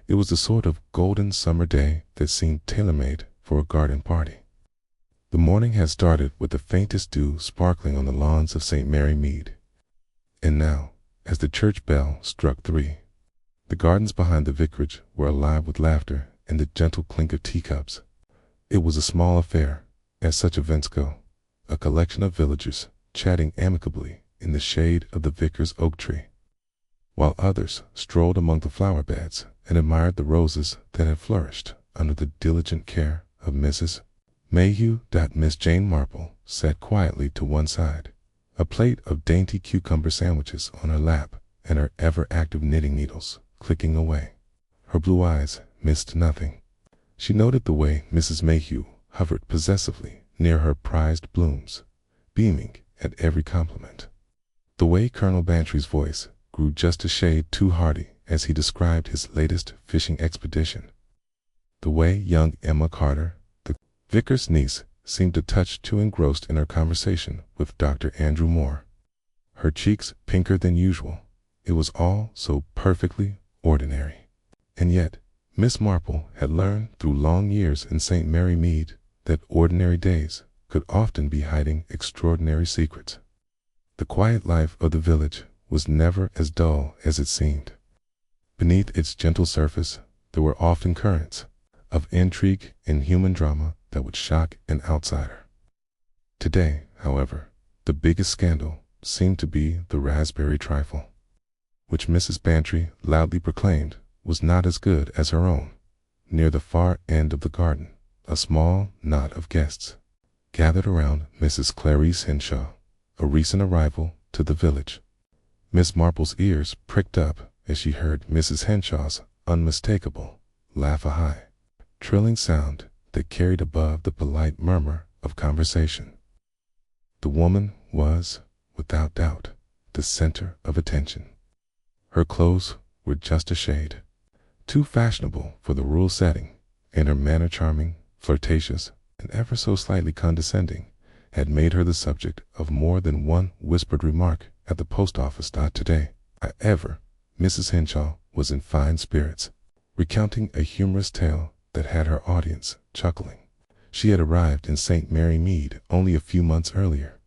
It was the sort of golden summer day that seemed tailor-made for a garden party. The morning had started with the faintest dew sparkling on the lawns of St. Mary Mead. And now, as the church bell struck 3, the gardens behind the vicarage were alive with laughter and the gentle clink of teacups. It was a small affair, as such events go, a collection of villagers chatting amicably in the shade of the vicar's oak tree, while others strolled among the flower beds and admired the roses that had flourished under the diligent care of Mrs. Mayhew. Miss Jane Marple sat quietly to one side, a plate of dainty cucumber sandwiches on her lap and her ever-active knitting needles clicking away. Her blue eyes missed nothing. She noted the way Mrs. Mayhew hovered possessively near her prized blooms, beaming at every compliment. The way Colonel Bantry's voice grew just a shade too hearty as he described his latest fishing expedition. The way young Emma Carter, the vicar's niece, seemed a touch too engrossed in her conversation with Dr. Andrew Moore. Her cheeks pinker than usual. It was all so perfectly ordinary. And yet, Miss Marple had learned through long years in St. Mary Mead that ordinary days could often be hiding extraordinary secrets. The quiet life of the village was never as dull as it seemed. Beneath its gentle surface, there were often currents of intrigue and human drama that would shock an outsider. Today, however, the biggest scandal seemed to be the raspberry trifle, which Mrs. Bantry loudly proclaimed was not as good as her own. Near the far end of the garden, a small knot of guests gathered around Mrs. Clarice Henshaw, a recent arrival to the village. Miss Marple's ears pricked up as she heard Mrs. Henshaw's unmistakable laugh-a-high, trilling sound that carried above the polite murmur of conversation. The woman was, without doubt, the center of attention. Her clothes were just a shade too fashionable for the rural setting, and her manner charming, flirtatious, and ever so slightly condescending, had made her the subject of more than one whispered remark at the post office. Today, however, Mrs. Henshaw was in fine spirits, recounting a humorous tale that had her audience chuckling. She had arrived in St. Mary Mead only a few months earlier,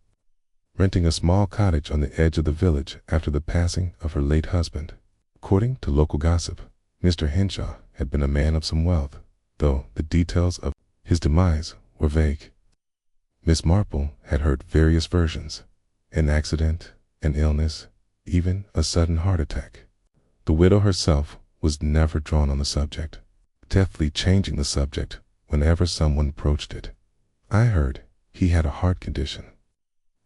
renting a small cottage on the edge of the village after the passing of her late husband. According to local gossip, Mr. Henshaw had been a man of some wealth, though the details of his demise were vague. Miss Marple had heard various versions: an accident, an illness, even a sudden heart attack. The widow herself was never drawn on the subject, deftly changing the subject whenever someone broached it. I heard he had a heart condition.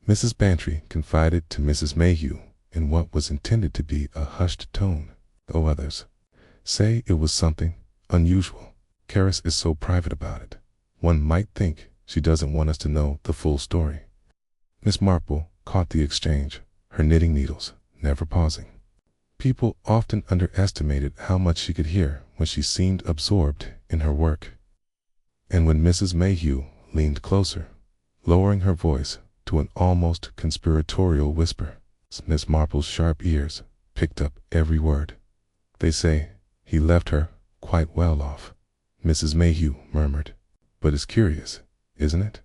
Mrs. Bantry confided to Mrs. Mayhew in what was intended to be a hushed tone, though others say it was something unusual. Caris is so private about it. One might think she doesn't want us to know the full story. Miss Marple caught the exchange, her knitting needles never pausing. People often underestimated how much she could hear when she seemed absorbed in her work. And when Mrs. Mayhew leaned closer, lowering her voice to an almost conspiratorial whisper, Miss Marple's sharp ears picked up every word. "They say he left her quite well off," Mrs. Mayhew murmured. "But it's curious, isn't it?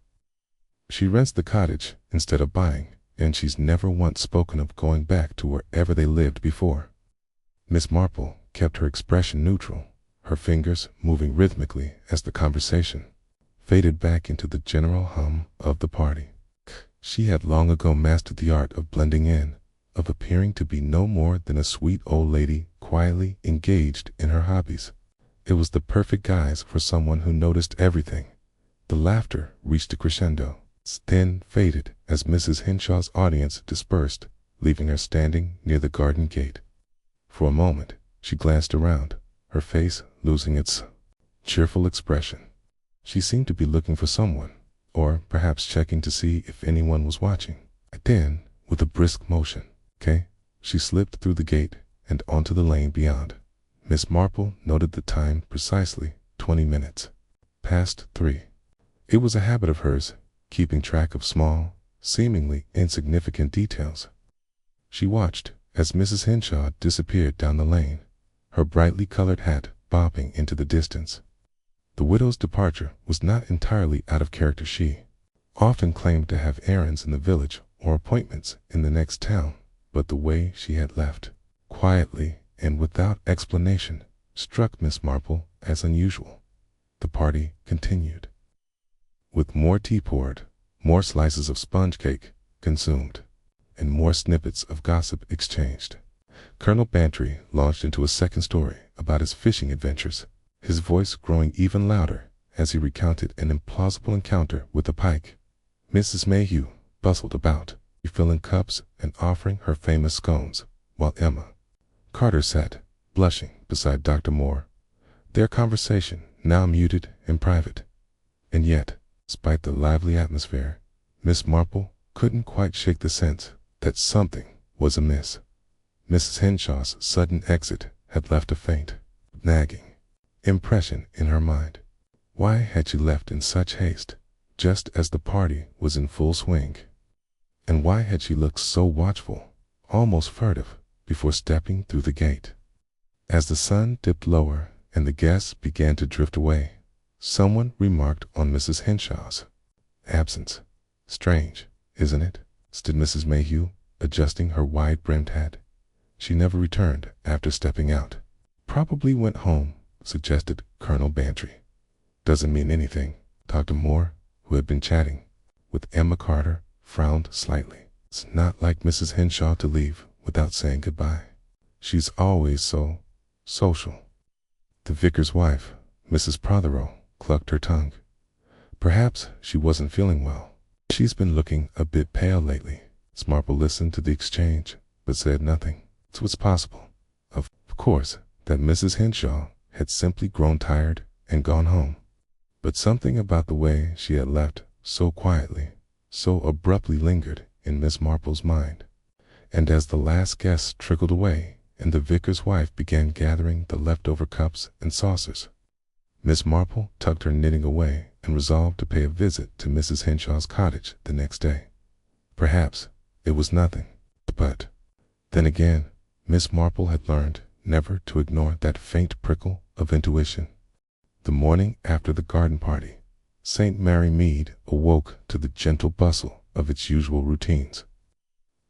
She rents the cottage instead of buying, and she's never once spoken of going back to wherever they lived before." Miss Marple kept her expression neutral, her fingers moving rhythmically as the conversation faded back into the general hum of the party. She had long ago mastered the art of blending in, of appearing to be no more than a sweet old lady quietly engaged in her hobbies. It was the perfect guise for someone who noticed everything. The laughter reached a crescendo, then faded as Mrs. Henshaw's audience dispersed, leaving her standing near the garden gate. For a moment, she glanced around, her face losing its cheerful expression. She seemed to be looking for someone, or perhaps checking to see if anyone was watching. Then, with a brisk motion, she slipped through the gate and onto the lane beyond. Miss Marple noted the time precisely 20 minutes past 3. It was a habit of hers, keeping track of small, seemingly insignificant details. She watched as Mrs. Henshaw disappeared down the lane, her brightly colored hat bobbing into the distance. The widow's departure was not entirely out of character. She often claimed to have errands in the village or appointments in the next town, but the way she had left, quietly and without explanation, struck MissMarple as unusual. The party continued, with more tea poured, more slices of sponge cake consumed, and more snippets of gossip exchanged. Colonel Bantry launched into a second story about his fishing adventures, his voice growing even louder as he recounted an implausible encounter with a pike. Mrs. Mayhew bustled about, refilling cups and offering her famous scones, while Emma Carter sat, blushing, beside Dr. Moore, their conversation now muted and private. And yet, despite the lively atmosphere, MissMarple couldn't quite shake the sense that something was amiss. Mrs. Henshaw's sudden exit had left a faint, nagging impression in her mind. Why had she left in such haste, just as the party was in full swing? And why had she looked so watchful, almost furtive, before stepping through the gate? As the sun dipped lower and the guests began to drift away, someone remarked on Mrs. Henshaw's absence. "Strange, isn't it?" said Mrs. Mayhew, adjusting her wide-brimmed hat. "She never returned after stepping out." "Probably went home," suggested Colonel Bantry. "Doesn't mean anything." Dr. Moore, who had been chatting with Emma Carter, frowned slightly. "It's not like Mrs. Henshaw to leave without saying goodbye. She's always so social." The vicar's wife, Mrs. Prothero, clucked her tongue. "Perhaps she wasn't feeling well. She's been looking a bit pale lately." MissMarple listened to the exchange, but said nothing. So it's possible, of course, that Mrs. Henshaw had simply grown tired and gone home. But something about the way she had left so quietly, so abruptly lingered in MissMarple's mind. And as the last guest trickled away and the vicar's wife began gathering the leftover cups and saucers, MissMarple tucked her knitting away and resolved to pay a visit to Mrs. Henshaw's cottage the next day. Perhaps it was nothing, but then again, MissMarple had learned never to ignore that faint prickle of intuition. The morning after the garden party, St. Mary Mead awoke to the gentle bustle of its usual routines.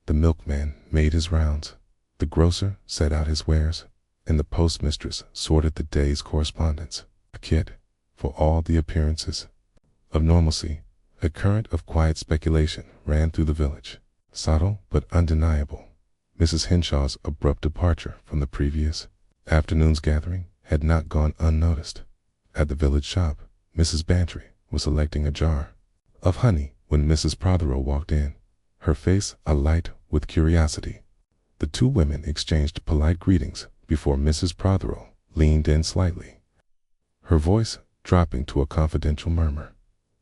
The milkman made his rounds, the grocer set out his wares, and the postmistress sorted the day's correspondence. A kid, for all the appearances of normalcy, a current of quiet speculation ran through the village, subtle but undeniable. Mrs. Henshaw's abrupt departure from the previous afternoon's gathering had not gone unnoticed. At the village shop, Mrs. Bantry was selecting a jar of honey when Mrs. Prothero walked in, her face alight with curiosity. The two women exchanged polite greetings before Mrs. Prothero leaned in slightly, her voice dropping to a confidential murmur.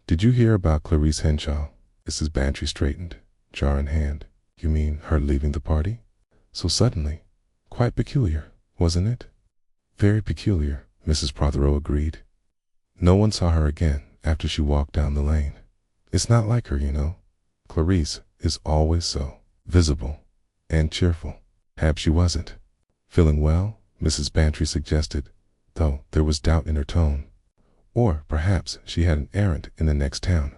"Did you hear about Clarice Henshaw?" Mrs. Bantry straightened, jar in hand. "You mean her leaving the party? So suddenly? Quite peculiar, wasn't it?" "Very peculiar," Mrs. Prothero agreed. "No one saw her again after she walked down the lane. It's not like her, you know. Clarice is always so visible and cheerful." "Perhaps she wasn't feeling well," Mrs. Bantry suggested, though there was doubt in her tone. "Or perhaps she had an errand in the next town."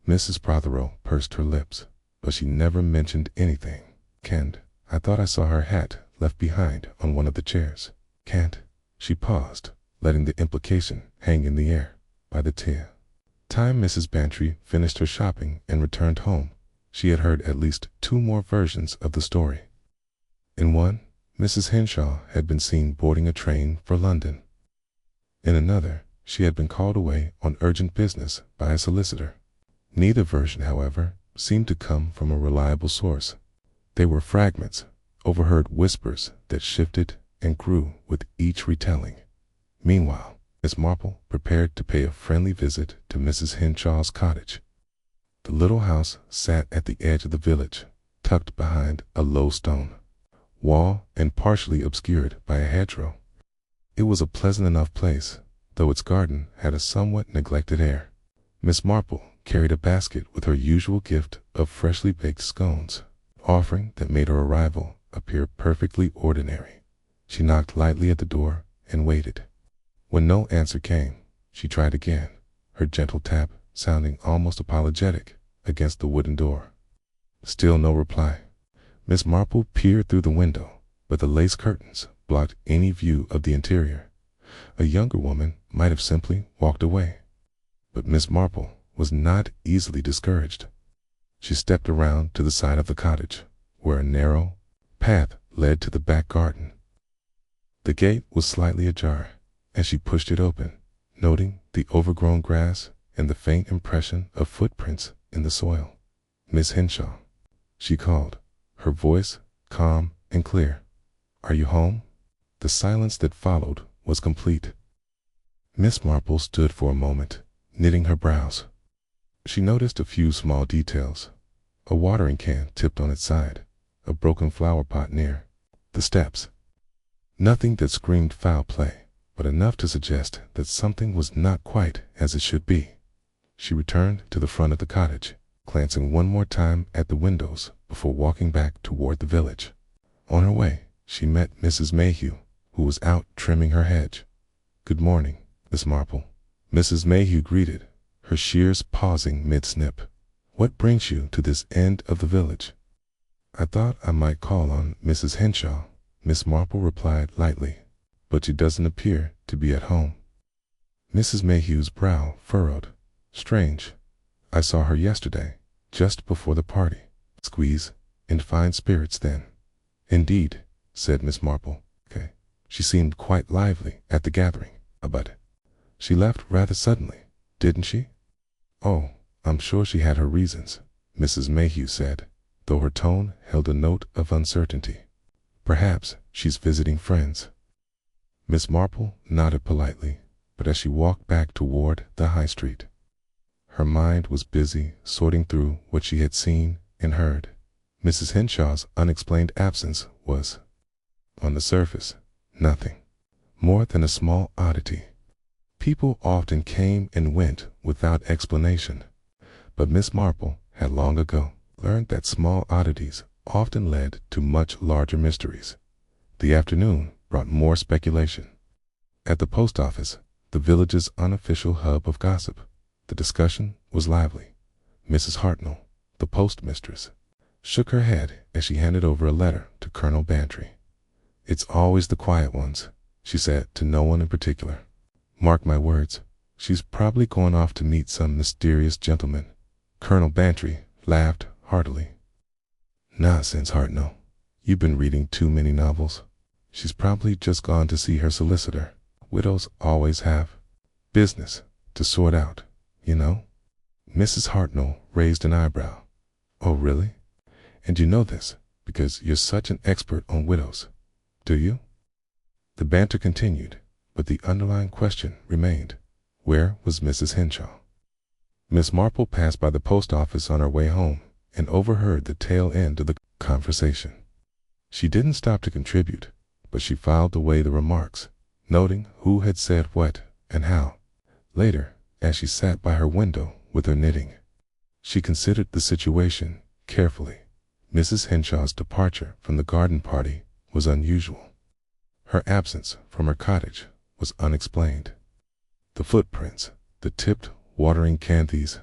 Mrs. Prothero pursed her lips, but she never mentioned anything. "Can't. I thought I saw her hat left behind on one of the chairs." "Can't." She paused, letting the implication hang in the air. By the time Mrs. Bantry finished her shopping and returned home, she had heard at least two more versions of the story. In one, Mrs. Henshaw had been seen boarding a train for London. In another, she had been called away on urgent business by a solicitor. Neither version, however, seemed to come from a reliable source. They were fragments, overheard whispers that shifted and grew with each retelling. Meanwhile, MissMarple prepared to pay a friendly visit to Mrs. Henshaw's cottage. The little house sat at the edge of the village, tucked behind a low stone wall and partially obscured by a hedgerow. It was a pleasant enough place, though its garden had a somewhat neglected air. MissMarple carried a basket with her usual gift of freshly baked scones, offering that made her arrival appear perfectly ordinary. She knocked lightly at the door and waited. When no answer came, she tried again, her gentle tap sounding almost apologetic against the wooden door. Still no reply. MissMarple peered through the window, but the lace curtains blocked any view of the interior. A younger woman might have simply walked away. But MissMarple was not easily discouraged. She stepped around to the side of the cottage, where a narrow path led to the back garden. The gate was slightly ajar, and she pushed it open, noting the overgrown grass and the faint impression of footprints in the soil. "Miss Henshaw," she called, her voice calm and clear. "Are you home?" The silence that followed was complete. MissMarple stood for a moment, knitting her brows. She noticed a few small details: a watering can tipped on its side, a broken flower pot near the steps. Nothing that screamed foul play, but enough to suggest that something was not quite as it should be. She returned to the front of the cottage, glancing one more time at the windows before walking back toward the village. On her way, she met Mrs. Mayhew, who was out trimming her hedge. "Good morning, Miss Marple," Mrs. Mayhew greeted, her shears pausing mid-snip. "What brings you to this end of the village?" "I thought I might call on Mrs. Henshaw," Miss Marple replied lightly, "but she doesn't appear to be at home." Mrs. Mayhew's brow furrowed. "Strange. I saw her yesterday, just before the party. Squeeze, in fine spirits then." "Indeed," said Miss Marple. "Okay. She seemed quite lively at the gathering, but she left rather suddenly, didn't she?" "Oh, I'm sure she had her reasons," Mrs. Mayhew said, though her tone held a note of uncertainty. "Perhaps she's visiting friends." Miss Marple nodded politely, but as she walked back toward the high street, her mind was busy sorting through what she had seen and heard. Mrs. Henshaw's unexplained absence was, on the surface, nothing more than a small oddity. People often came and went without explanation, but Miss Marple had long ago learned that small oddities often led to much larger mysteries. The afternoon brought more speculation. At the post office, the village's unofficial hub of gossip, the discussion was lively. Mrs. Hartnell, the postmistress, shook her head as she handed over a letter to Colonel Bantry. "It's always the quiet ones," she said to no one in particular. "Mark my words, she's probably going off to meet some mysterious gentleman." Colonel Bantry laughed heartily. "Nonsense, Hartnell. You've been reading too many novels. She's probably just gone to see her solicitor. Widows always have business to sort out, you know." Mrs. Hartnell raised an eyebrow. "Oh, really? And you know this because you're such an expert on widows, do you?" The banter continued, but the underlying question remained: where was Mrs. Henshaw? Miss Marple passed by the post office on her way home and overheard the tail end of the conversation. She didn't stop to contribute, but she filed away the remarks, noting who had said what and how. Later, as she sat by her window with her knitting, she considered the situation carefully. Mrs. Henshaw's departure from the garden party was unusual. Her absence from her cottage was unexplained. The footprints, the tipped watering can, these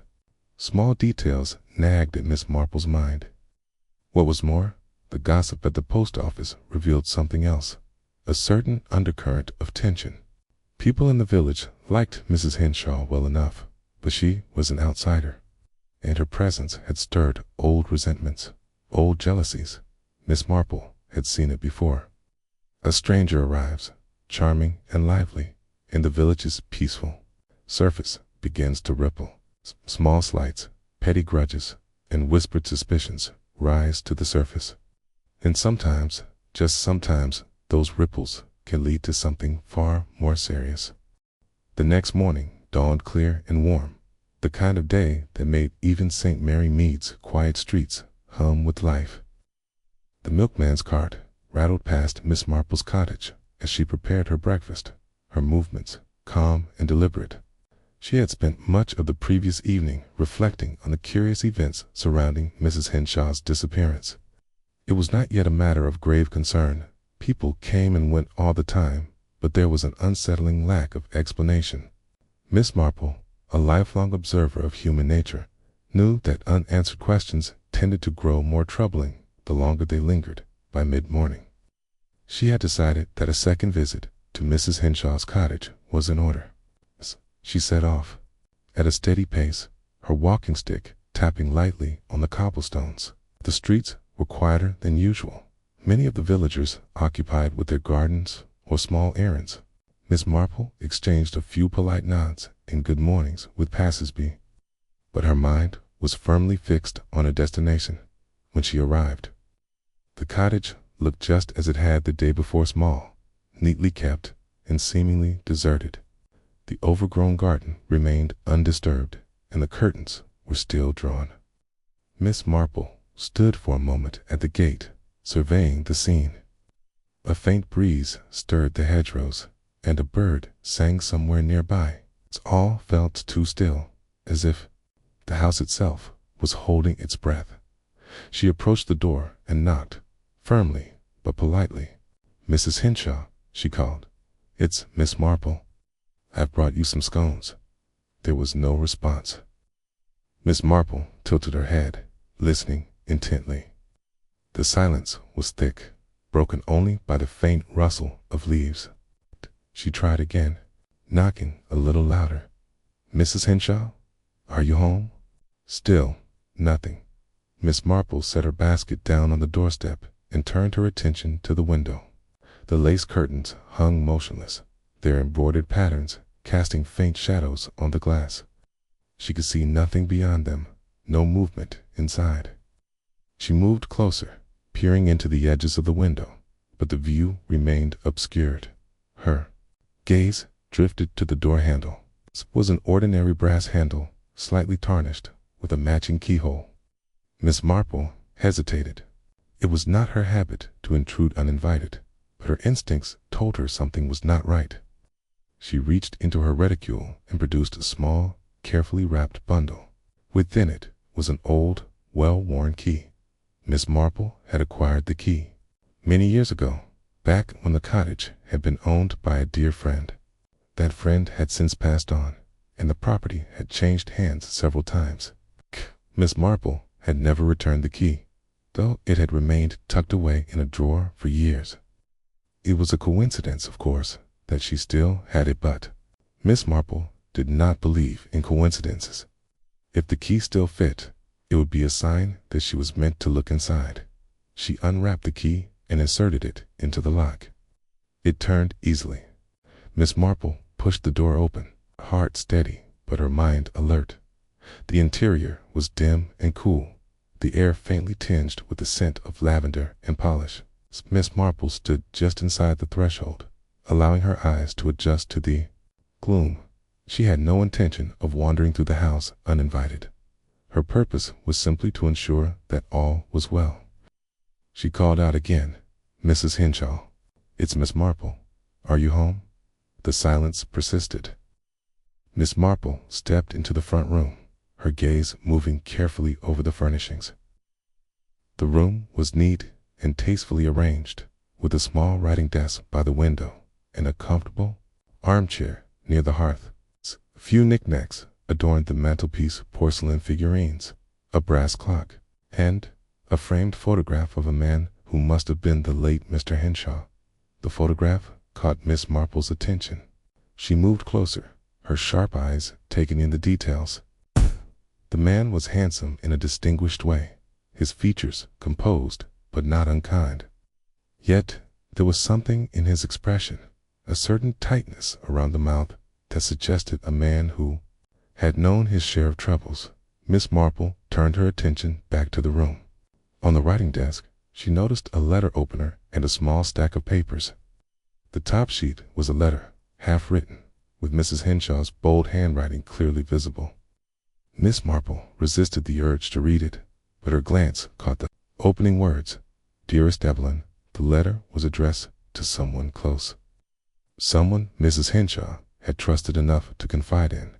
small details nagged at Miss Marple's mind. What was more, the gossip at the post office revealed something else, a certain undercurrent of tension. People in the village liked Mrs. Henshaw well enough, but she was an outsider, and her presence had stirred old resentments, old jealousies. Miss Marple had seen it before. A stranger arrives, charming and lively, and the village's peaceful surface begins to ripple. Small slights, petty grudges, and whispered suspicions rise to the surface. And sometimes, just sometimes, those ripples can lead to something far more serious. The next morning dawned clear and warm, the kind of day that made even St. Mary Mead's quiet streets hum with life. The milkman's cart rattled past Miss Marple's cottage as she prepared her breakfast, her movements calm and deliberate. She had spent much of the previous evening reflecting on the curious events surrounding Mrs. Henshaw's disappearance. It was not yet a matter of grave concern. People came and went all the time, but there was an unsettling lack of explanation. Miss Marple, a lifelong observer of human nature, knew that unanswered questions tended to grow more troubling the longer they lingered. By mid-morning, she had decided that a second visit to Mrs. Henshaw's cottage was in order. She set off at a steady pace, her walking stick tapping lightly on the cobblestones. The streets were quieter than usual, many of the villagers occupied with their gardens or small errands. Miss Marple exchanged a few polite nods and good mornings with passers-by, but her mind was firmly fixed on a destination. When she arrived, the cottage looked just as it had the day before: small, neatly kept, and seemingly deserted. The overgrown garden remained undisturbed, and the curtains were still drawn. Miss Marple stood for a moment at the gate, surveying the scene. A faint breeze stirred the hedgerows, and a bird sang somewhere nearby. All felt too still, as if the house itself was holding its breath. She approached the door and knocked, firmly but politely. "Mrs. Henshaw," she called. "It's Miss Marple. I've brought you some scones." There was no response. Miss Marple tilted her head, listening intently. The silence was thick, broken only by the faint rustle of leaves. She tried again, knocking a little louder. "Mrs. Henshaw, are you home?" Still nothing. Miss Marple set her basket down on the doorstep and turned her attention to the window. The lace curtains hung motionless, their embroidered patterns casting faint shadows on the glass. She could see nothing beyond them, no movement inside. She moved closer, peering into the edges of the window, but the view remained obscured. Her gaze drifted to the door handle. It was an ordinary brass handle, slightly tarnished, with a matching keyhole. Miss Marple hesitated. It was not her habit to intrude uninvited, but her instincts told her something was not right. She reached into her reticule and produced a small, carefully wrapped bundle. Within it was an old, well-worn key. Miss Marple had acquired the key many years ago, back when the cottage had been owned by a dear friend. That friend had since passed on, and the property had changed hands several times. Miss Marple had never returned the key, though it had remained tucked away in a drawer for years. It was a coincidence, of course, that she still had it, but Miss Marple did not believe in coincidences. If the key still fit, it would be a sign that she was meant to look inside. She unwrapped the key and inserted it into the lock. It turned easily. Miss Marple pushed the door open, heart steady but her mind alert. The interior was dim and cool, the air faintly tinged with the scent of lavender and polish. Miss Marple stood just inside the threshold, allowing her eyes to adjust to the gloom. She had no intention of wandering through the house uninvited. Her purpose was simply to ensure that all was well. She called out again, "Mrs. Henshaw, it's Miss Marple. Are you home?" The silence persisted. Miss Marple stepped into the front room, her gaze moving carefully over the furnishings. The room was neat and tastefully arranged, with a small writing desk by the window and a comfortable armchair near the hearth. A few knickknacks adorned the mantelpiece: porcelain figurines, a brass clock, and a framed photograph of a man who must have been the late Mr. Henshaw. The photograph caught Miss Marple's attention. She moved closer, her sharp eyes taking in the details. The man was handsome in a distinguished way, his features composed but not unkind. Yet there was something in his expression, a certain tightness around the mouth, that suggested a man who had known his share of troubles. Miss Marple turned her attention back to the room. On the writing desk, she noticed a letter opener and a small stack of papers. The top sheet was a letter, half written, with Mrs. Henshaw's bold handwriting clearly visible. Miss Marple resisted the urge to read it, but her glance caught the opening words, "Dearest Evelyn." The letter was addressed to someone close, someone Mrs. Henshaw had trusted enough to confide in.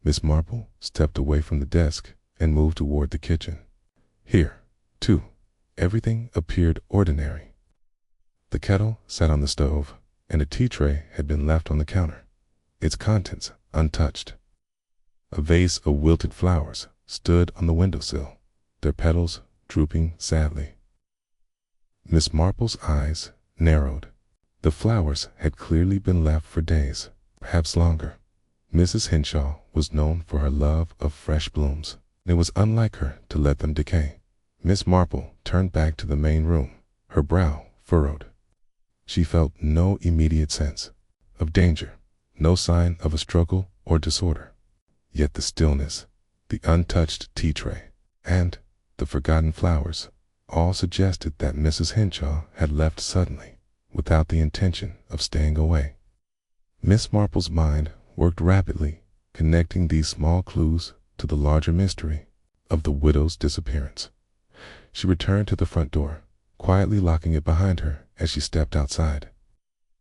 Miss Marple stepped away from the desk and moved toward the kitchen. Here, too, everything appeared ordinary. The kettle sat on the stove, and a tea tray had been left on the counter, its contents untouched. A vase of wilted flowers stood on the windowsill, their petals drooping sadly. Miss Marple's eyes narrowed. The flowers had clearly been left for days, perhaps longer. Mrs. Henshaw was known for her love of fresh blooms. It was unlike her to let them decay. Miss Marple turned back to the main room, her brow furrowed. She felt no immediate sense of danger, no sign of a struggle or disorder. Yet the stillness, the untouched tea tray, and the forgotten flowers all suggested that Mrs. Henshaw had left suddenly, without the intention of staying away. Miss Marple's mind worked rapidly, connecting these small clues to the larger mystery of the widow's disappearance. She returned to the front door, quietly locking it behind her as she stepped outside.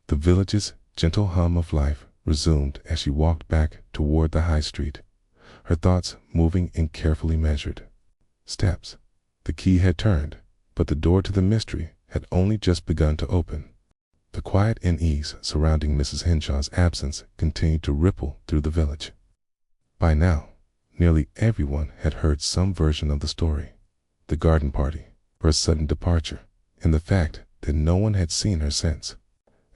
The village's gentle hum of life resumed as she walked back toward the high street, her thoughts moving in carefully measured steps. The key had turned, but the door to the mystery had only just begun to open. The quiet unease surrounding Mrs. Henshaw's absence continued to ripple through the village. By now, nearly everyone had heard some version of the story: the garden party, her sudden departure, and the fact that no one had seen her since.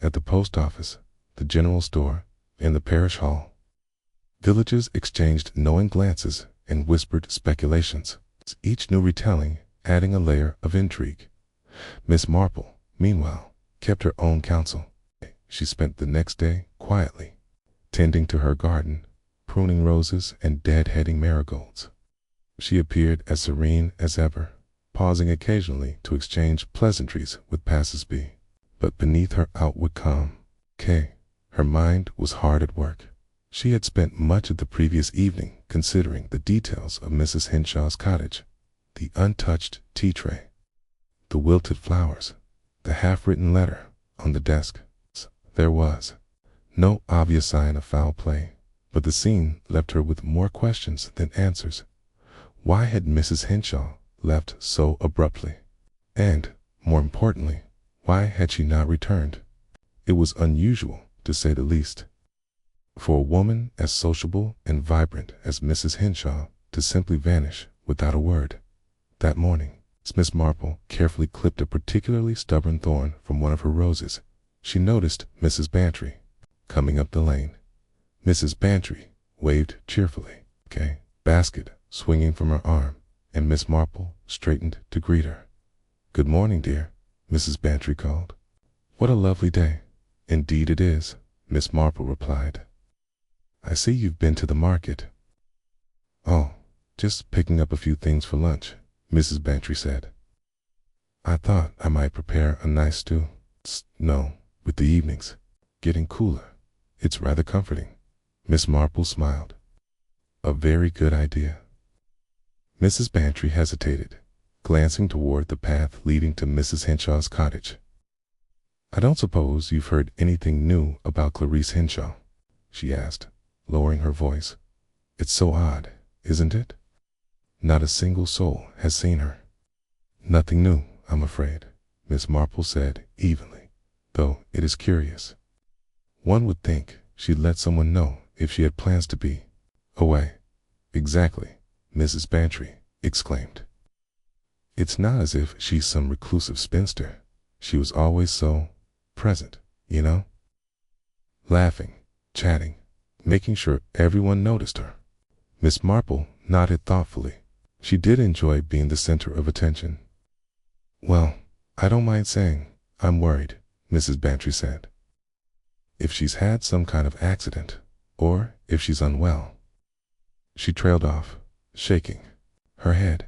At the post office, the general store, and the parish hall, villagers exchanged knowing glances and whispered speculations, each new retelling adding a layer of intrigue. Miss Marple, meanwhile, kept her own counsel. She spent the next day quietly, tending to her garden, pruning roses and deadheading marigolds. She appeared as serene as ever, pausing occasionally to exchange pleasantries with passers-by. But beneath her outward calm, her mind was hard at work. She had spent much of the previous evening considering the details of Mrs. Henshaw's cottage: the untouched tea tray, the wilted flowers, the half-written letter on the desk. There was no obvious sign of foul play, but the scene left her with more questions than answers. Why had Mrs. Henshaw left so abruptly? And, more importantly, why had she not returned? It was unusual, to say the least, for a woman as sociable and vibrant as Mrs. Henshaw to simply vanish without a word. That morning, Miss Marple carefully clipped a particularly stubborn thorn from one of her roses. She noticed Mrs. Bantry coming up the lane. Mrs. Bantry waved cheerfully, basket swinging from her arm, and Miss Marple straightened to greet her. "Good morning, dear," Mrs. Bantry called. "What a lovely day." "Indeed it is," Miss Marple replied. "I see you've been to the market." "Oh, just picking up a few things for lunch," Mrs. Bantry said. "I thought I might prepare a nice stew." "No, with the evenings getting cooler, it's rather comforting." Miss Marple smiled. "A very good idea." Mrs. Bantry hesitated, glancing toward the path leading to Mrs. Henshaw's cottage. "I don't suppose you've heard anything new about Clarice Henshaw?" she asked, lowering her voice. "It's so odd, isn't it? Not a single soul has seen her." "Nothing new, I'm afraid," Miss Marple said evenly, "though it is curious. One would think she'd let someone know if she had plans to be away." "Exactly," Mrs. Bantry exclaimed. "It's not as if she's some reclusive spinster. She was always so present, you know? Laughing, chatting, making sure everyone noticed her." Miss Marple nodded thoughtfully. She did enjoy being the center of attention. "Well, I don't mind saying I'm worried," Mrs. Bantry said. "If she's had some kind of accident, or if she's unwell." She trailed off, shaking her head.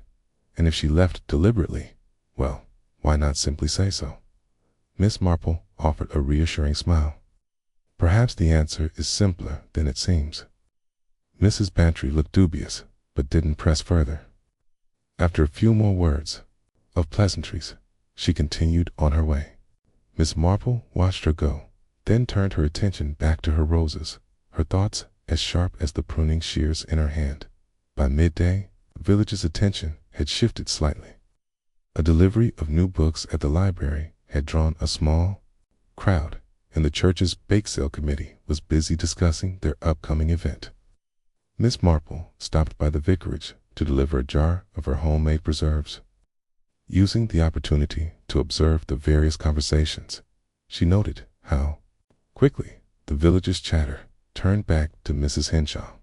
"And if she left deliberately, well, why not simply say so?" Miss Marple offered a reassuring smile. "Perhaps the answer is simpler than it seems." Mrs. Bantry looked dubious, but didn't press further. After a few more words of pleasantries, she continued on her way. Miss Marple watched her go, then turned her attention back to her roses, her thoughts as sharp as the pruning shears in her hand. By midday, the village's attention had shifted slightly. A delivery of new books at the library had drawn a small crowd, and the church's bake sale committee was busy discussing their upcoming event. Miss Marple stopped by the vicarage to deliver a jar of her homemade preserves. Using the opportunity to observe the various conversations, she noted how quickly the villagers' chatter turned back to Mrs. Henshaw.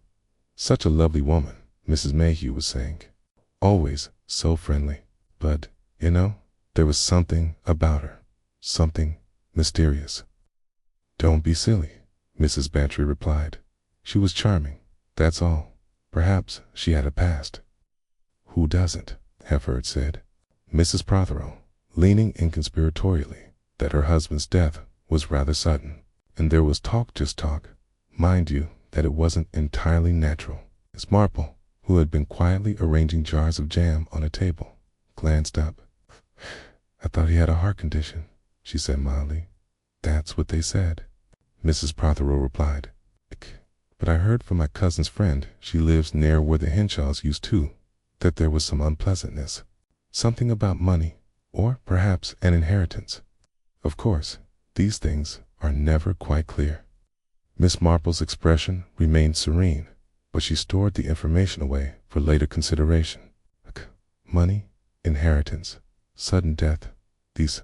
"Such a lovely woman," Mrs. Mayhew was saying. "Always so friendly. But, you know, there was something about her. Something mysterious." "Don't be silly," Mrs. Bantry replied. "She was charming, that's all. Perhaps she had a past." "Who doesn't?" Hefford said. Mrs. Prothero, leaning inconspiratorially, that her husband's death was rather sudden, and there was talk, just talk, mind you, that it wasn't entirely natural. Miss Marple, who had been quietly arranging jars of jam on a table, glanced up. "I thought he had a heart condition," she said mildly. "That's what they said," Mrs. Prothero replied. "But I heard from my cousin's friend, she lives near where the Henshaws used to, that there was some unpleasantness. Something about money, or perhaps an inheritance. Of course, these things are never quite clear." Miss Marple's expression remained serene, but she stored the information away for later consideration. Money, inheritance, sudden death, these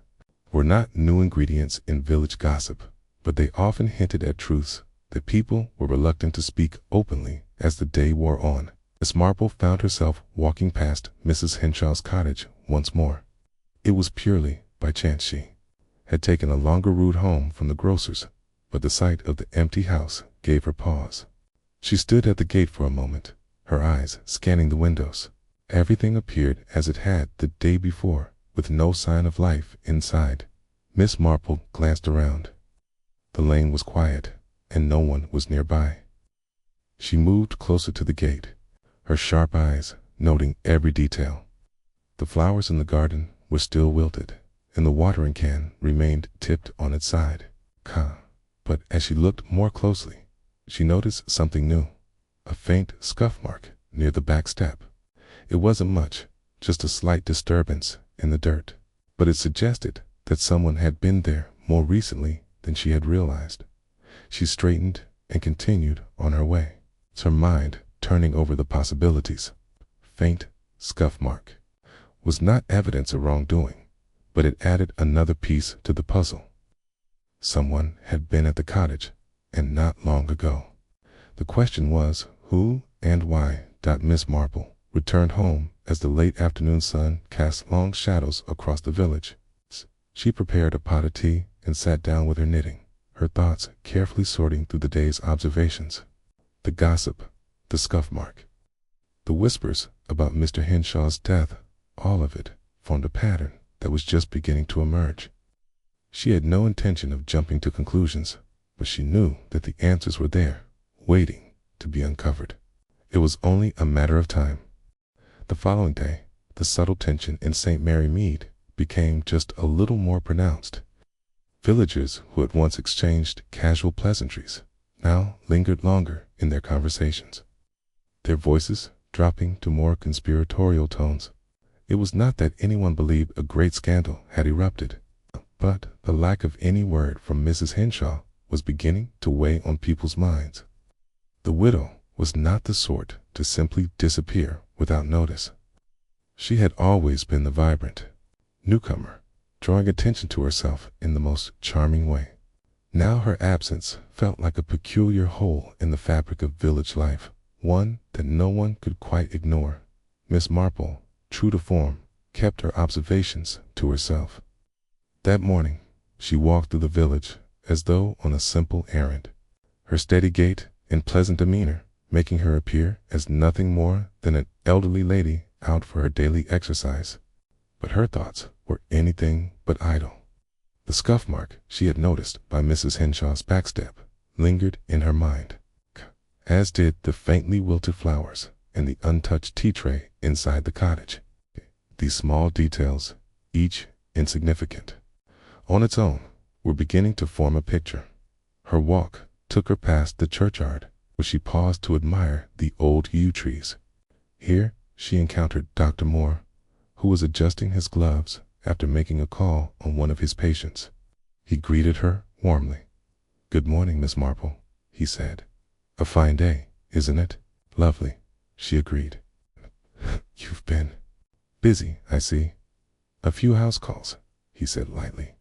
were not new ingredients in village gossip, but they often hinted at truths that people were reluctant to speak openly as the day wore on. Miss Marple found herself walking past Mrs. Henshaw's cottage once more. It was purely by chance. She had taken a longer route home from the grocer's, but the sight of the empty house gave her pause. She stood at the gate for a moment, her eyes scanning the windows. Everything appeared as it had the day before, with no sign of life inside. Miss Marple glanced around. The lane was quiet, and no one was nearby. She moved closer to the gate, her sharp eyes noting every detail. The flowers in the garden were still wilted, and the watering can remained tipped on its side. But as she looked more closely, she noticed something new, a faint scuff mark near the back step. It wasn't much, just a slight disturbance in the dirt, but it suggested that someone had been there more recently than she had realized. She straightened and continued on her way, her mind turning over the possibilities. Faint scuff mark was not evidence of wrongdoing, but it added another piece to the puzzle. Someone had been at the cottage, and not long ago. The question was, who and why? Miss Marple returned home as the late afternoon sun cast long shadows across the village. She prepared a pot of tea and sat down with her knitting, her thoughts carefully sorting through the day's observations. The gossip, the scuff mark, the whispers about Mr. Henshaw's death, all of it formed a pattern that was just beginning to emerge. She had no intention of jumping to conclusions, but she knew that the answers were there, waiting to be uncovered. It was only a matter of time. The following day, the subtle tension in St. Mary Mead became just a little more pronounced. Villagers who had once exchanged casual pleasantries now lingered longer in their conversations, their voices dropping to more conspiratorial tones. It was not that anyone believed a great scandal had erupted, but the lack of any word from Mrs. Henshaw was beginning to weigh on people's minds. The widow was not the sort to simply disappear without notice. She had always been the vibrant newcomer, drawing attention to herself in the most charming way. Now her absence felt like a peculiar hole in the fabric of village life, one that no one could quite ignore. Miss Marple, true to form, kept her observations to herself. That morning, she walked through the village as though on a simple errand, her steady gait and pleasant demeanor making her appear as nothing more than an elderly lady out for her daily exercise. But her thoughts were anything but idle. The scuff mark she had noticed by Mrs. Henshaw's backstep lingered in her mind, as did the faintly wilted flowers and the untouched tea tray inside the cottage. These small details, each insignificant on its own, were beginning to form a picture. Her walk took her past the churchyard, where she paused to admire the old yew trees. Here she encountered Dr. Moore, who was adjusting his gloves after making a call on one of his patients. He greeted her warmly, "Good morning, Miss Marple," he said. "A fine day, isn't it?" "Lovely," she agreed. "You've been busy, I see." "A few house calls," he said lightly.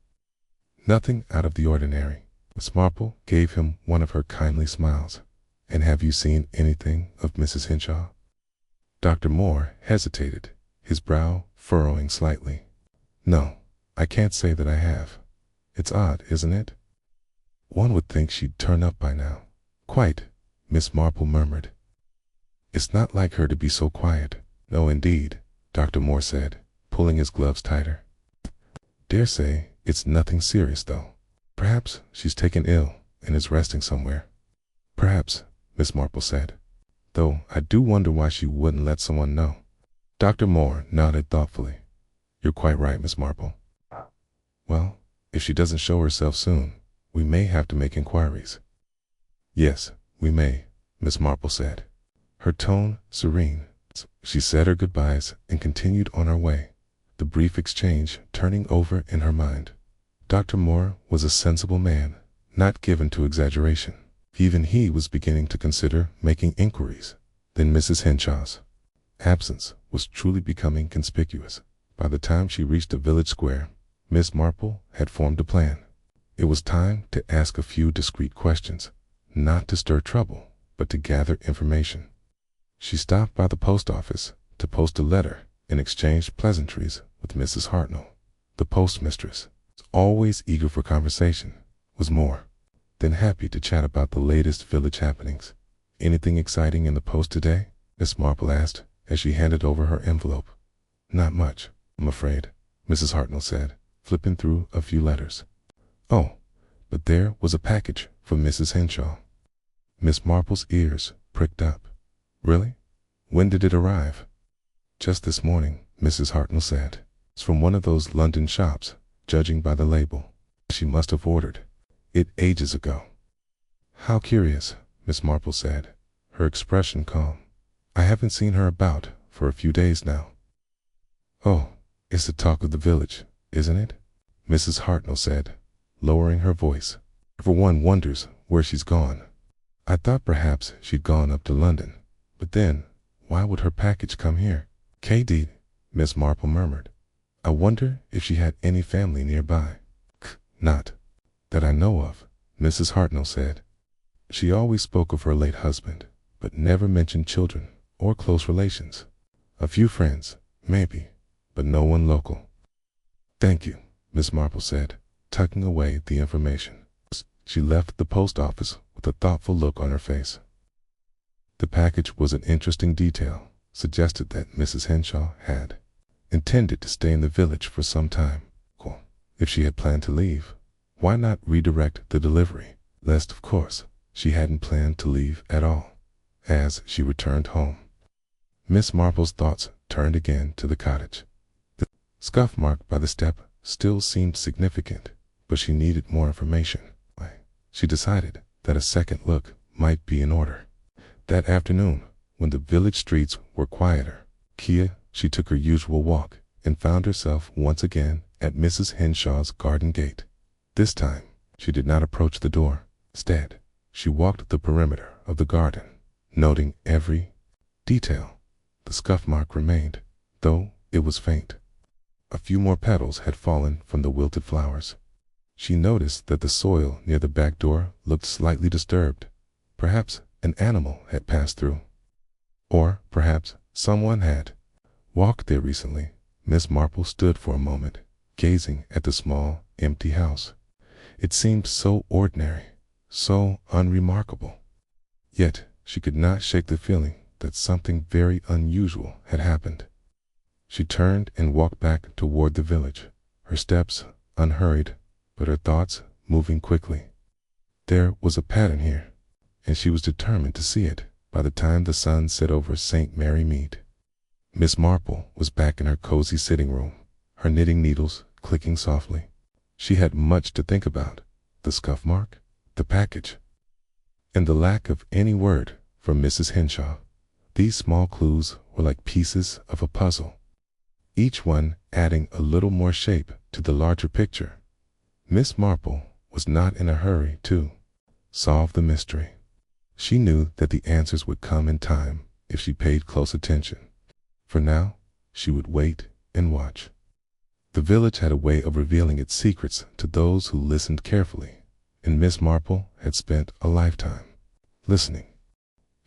"Nothing out of the ordinary." Miss Marple gave him one of her kindly smiles. "And have you seen anything of Mrs. Henshaw?" Dr. Moore hesitated, his brow furrowing slightly. "No, I can't say that I have. It's odd, isn't it? One would think she'd turn up by now." "Quite," Miss Marple murmured. "It's not like her to be so quiet." "No, indeed," Dr. Moore said, pulling his gloves tighter. "Dare say it's nothing serious, though. Perhaps she's taken ill and is resting somewhere." "Perhaps," Miss Marple said, "though I do wonder why she wouldn't let someone know." Dr. Moore nodded thoughtfully. "You're quite right, Miss Marple. Well, if she doesn't show herself soon, we may have to make inquiries." "Yes, we may," Miss Marple said, her tone serene. She said her goodbyes and continued on her way, the brief exchange turning over in her mind. Dr. Moore was a sensible man, not given to exaggeration. Even he was beginning to consider making inquiries. Then Mrs. Henshaw's absence was truly becoming conspicuous. By the time she reached the village square, Miss Marple had formed a plan. It was time to ask a few discreet questions, not to stir trouble, but to gather information. She stopped by the post office to post a letter and exchanged pleasantries with Mrs. Hartnell. The postmistress, always eager for conversation, was more than happy to chat about the latest village happenings. "Anything exciting in the post today?" Miss Marple asked as she handed over her envelope. "Not much, I'm afraid," Mrs. Hartnell said, flipping through a few letters. "Oh, but there was a package from Mrs. Henshaw." Miss Marple's ears pricked up. "Really? When did it arrive?" "Just this morning," Mrs. Hartnell said. "It's from one of those London shops, judging by the label. She must have ordered it ages ago." "How curious," Miss Marple said, her expression calm. "I haven't seen her about for a few days now." "Oh, it's the talk of the village, isn't it?" Mrs. Hartnell said, lowering her voice. "Everyone wonders where she's gone. I thought perhaps she'd gone up to London, but then why would her package come here?" "K.D.," Miss Marple murmured. "I wonder if she had any family nearby." "Not that I know of," Mrs. Hartnell said. "She always spoke of her late husband, but never mentioned children or close relations. A few friends, maybe, but no one local." "Thank you," Miss Marple said, tucking away the information. She left the post office with a thoughtful look on her face. The package was an interesting detail, suggested that Mrs. Henshaw had intended to stay in the village for some time. If she had planned to leave, why not redirect the delivery? Lest, of course, she hadn't planned to leave at all. As she returned home, Miss Marple's thoughts turned again to the cottage. The scuff mark by the step still seemed significant, but she needed more information. She decided that a second look might be in order. That afternoon, when the village streets were quieter, she took her usual walk and found herself once again at Mrs. Henshaw's garden gate. This time, she did not approach the door. Instead, she walked the perimeter of the garden, noting every detail. The scuff mark remained, though it was faint. A few more petals had fallen from the wilted flowers. She noticed that the soil near the back door looked slightly disturbed. Perhaps an animal had passed through. Or perhaps someone had walked there recently. Miss Marple stood for a moment, gazing at the small, empty house. It seemed so ordinary, so unremarkable. Yet she could not shake the feeling that something very unusual had happened. She turned and walked back toward the village, her steps unhurried, but her thoughts moving quickly. There was a pattern here, and she was determined to see it by the time the sun set over St. Mary Mead. Miss Marple was back in her cozy sitting room, her knitting needles clicking softly. She had much to think about: the scuff mark, the package, and the lack of any word from Mrs. Henshaw. These small clues were like pieces of a puzzle, each one adding a little more shape to the larger picture. Miss Marple was not in a hurry to solve the mystery. She knew that the answers would come in time if she paid close attention. For now, she would wait and watch. The village had a way of revealing its secrets to those who listened carefully, and MissMarple had spent a lifetime listening.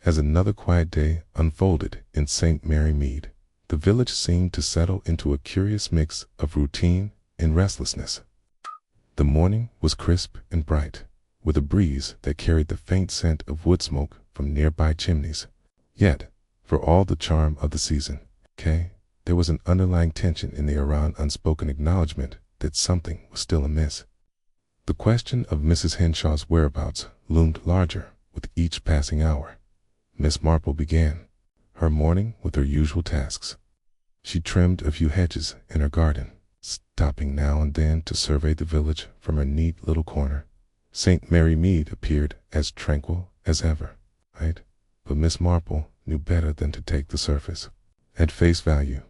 As another quiet day unfolded in St. Mary Mead, the village seemed to settle into a curious mix of routine and restlessness. The morning was crisp and bright, with a breeze that carried the faint scent of wood smoke from nearby chimneys. Yet, for all the charm of the season, there was an underlying tension in the air, an unspoken acknowledgement that something was still amiss. The question of Mrs. Henshaw's whereabouts loomed larger with each passing hour. MissMarple began her morning with her usual tasks. She trimmed a few hedges in her garden, stopping now and then to survey the village from her neat little corner. St. Mary Mead appeared as tranquil as ever, right? But MissMarple knew better than to take the surface at face value.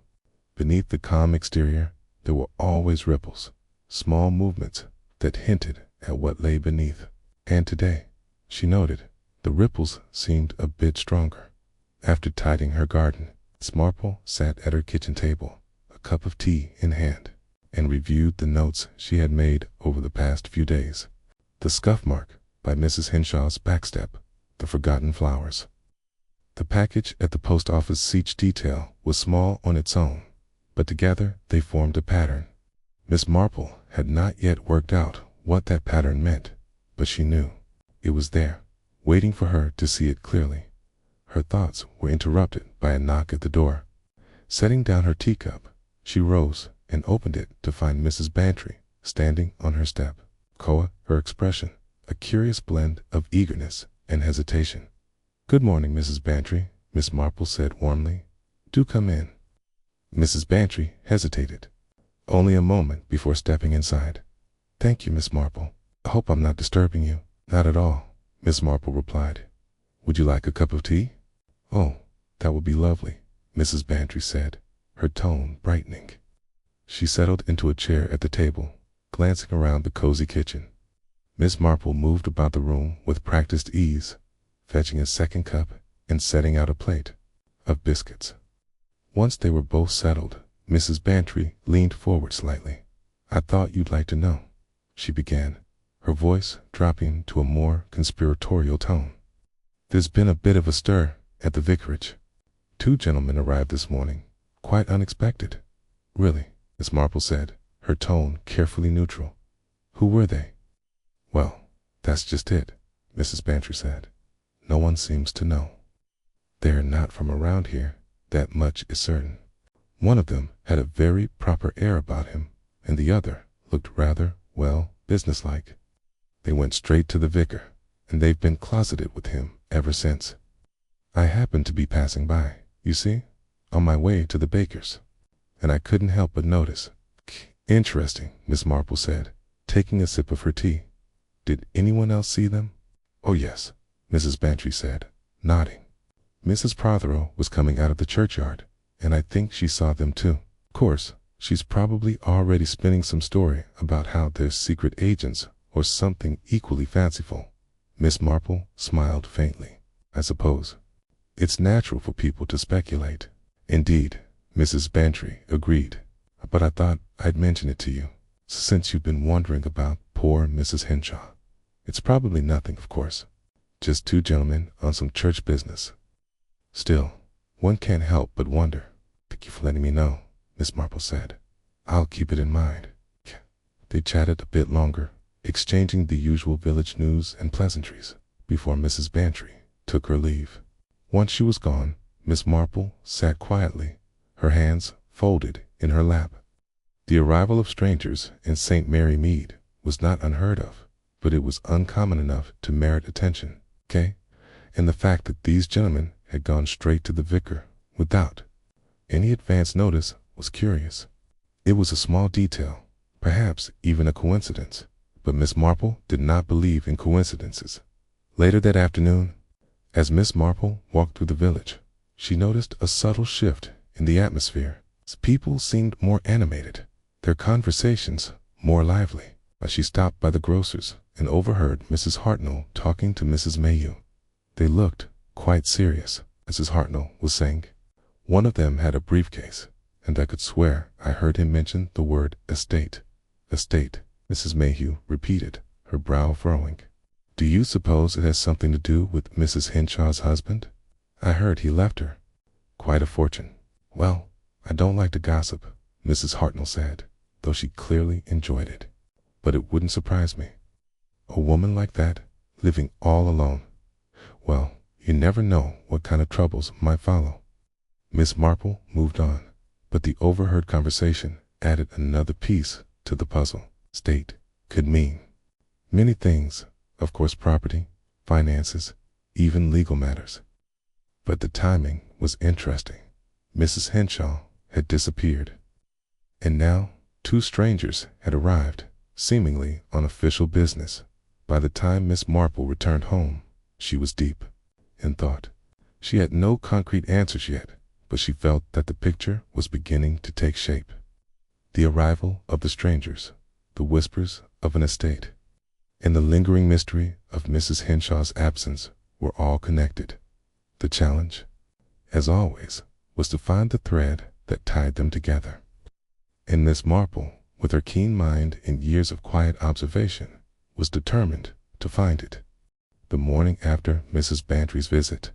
Beneath the calm exterior, there were always ripples, small movements that hinted at what lay beneath. And today, she noted, the ripples seemed a bit stronger. After tidying her garden, MissMarple sat at her kitchen table, a cup of tea in hand, and reviewed the notes she had made over the past few days. The scuff mark by Mrs. Henshaw's backstep, the forgotten flowers. The package at the post office. Each detail was small on its own, but together they formed a pattern. MissMarple had not yet worked out what that pattern meant, but she knew it was there, waiting for her to see it clearly. Her thoughts were interrupted by a knock at the door. Setting down her teacup, she rose and opened it to find Mrs. Bantry standing on her step. Her expression, a curious blend of eagerness and hesitation. "Good morning, Mrs. Bantry," MissMarple said warmly. "Do come in." Mrs. Bantry hesitated, only a moment before stepping inside. "Thank you, MissMarple. I hope I'm not disturbing you." "Not at all," MissMarple replied. "Would you like a cup of tea?" "Oh, that would be lovely," Mrs. Bantry said, her tone brightening. She settled into a chair at the table, glancing around the cozy kitchen. MissMarple moved about the room with practiced ease, fetching a second cup and setting out a plate of biscuits. Once they were both settled, Mrs. Bantry leaned forward slightly. "I thought you'd like to know," she began, her voice dropping to a more conspiratorial tone. "There's been a bit of a stir at the vicarage. 2 gentlemen arrived this morning, quite unexpected." "Really?" MissMarple said, her tone carefully neutral. "Who were they?" "Well, that's just it," Mrs. Bantry said. "No one seems to know. They're not from around here, that much is certain. One of them had a very proper air about him, and the other looked rather, well, businesslike. They went straight to the vicar, and they've been closeted with him ever since. I happened to be passing by, you see, on my way to the baker's, and I couldn't help but notice." "Interesting," MissMarple said, taking a sip of her tea. "Did anyone else see them?" "Oh yes," Mrs. Bantry said, nodding. "Mrs. Prothero was coming out of the churchyard, and I think she saw them too. Of course, she's probably already spinning some story about how they're secret agents or something equally fanciful." MissMarple smiled faintly. "I suppose it's natural for people to speculate." "Indeed," Mrs. Bantry agreed. "But I thought I'd mention it to you, since you've been wondering about poor Mrs. Henshaw. It's probably nothing, of course. Just 2 gentlemen on some church business. Still, one can't help but wonder." "Thank you for letting me know," MissMarple said. "I'll keep it in mind." They chatted a bit longer, exchanging the usual village news and pleasantries, before Mrs. Bantry took her leave. Once she was gone, MissMarple sat quietly, her hands folded in her lap. The arrival of strangers in St. Mary Mead was not unheard of, but it was uncommon enough to merit attention, and the fact that these gentlemen had gone straight to the vicar without any advance notice was curious. It was a small detail, perhaps even a coincidence, but MissMarple did not believe in coincidences. Later that afternoon, as MissMarple walked through the village, she noticed a subtle shift in the atmosphere. People seemed more animated, their conversations more lively. She stopped by the grocer's and overheard Mrs. Hartnell talking to Mrs. Mayhew. They looked quite serious. Mrs. Hartnell was saying, "One of them had a briefcase, and I could swear I heard him mention the word estate." Estate, Mrs. Mayhew repeated, her brow furrowing. "Do you suppose it has something to do with Mrs. Henshaw's husband? I heard he left her quite a fortune." "Well, I don't like to gossip," Mrs. Hartnell said, though she clearly enjoyed it. "But it wouldn't surprise me. A woman like that, living all alone. Well, you never know what kind of troubles might follow." MissMarple moved on, but the overheard conversation added another piece to the puzzle. State could mean many things, of course property, finances, even legal matters. But the timing was interesting. Mrs. Henshaw had disappeared, and now 2 strangers had arrived, seemingly on official business. By the time MissMarple returned home, she was deep in thought. She had no concrete answers yet, but she felt that the picture was beginning to take shape. The arrival of the strangers, the whispers of an estate, and the lingering mystery of Mrs. Henshaw's absence were all connected. The challenge, as always, was to find the thread that tied them together. And MissMarple, with her keen mind and years of quiet observation, was determined to find it. The morning after Mrs. Bantry's visit,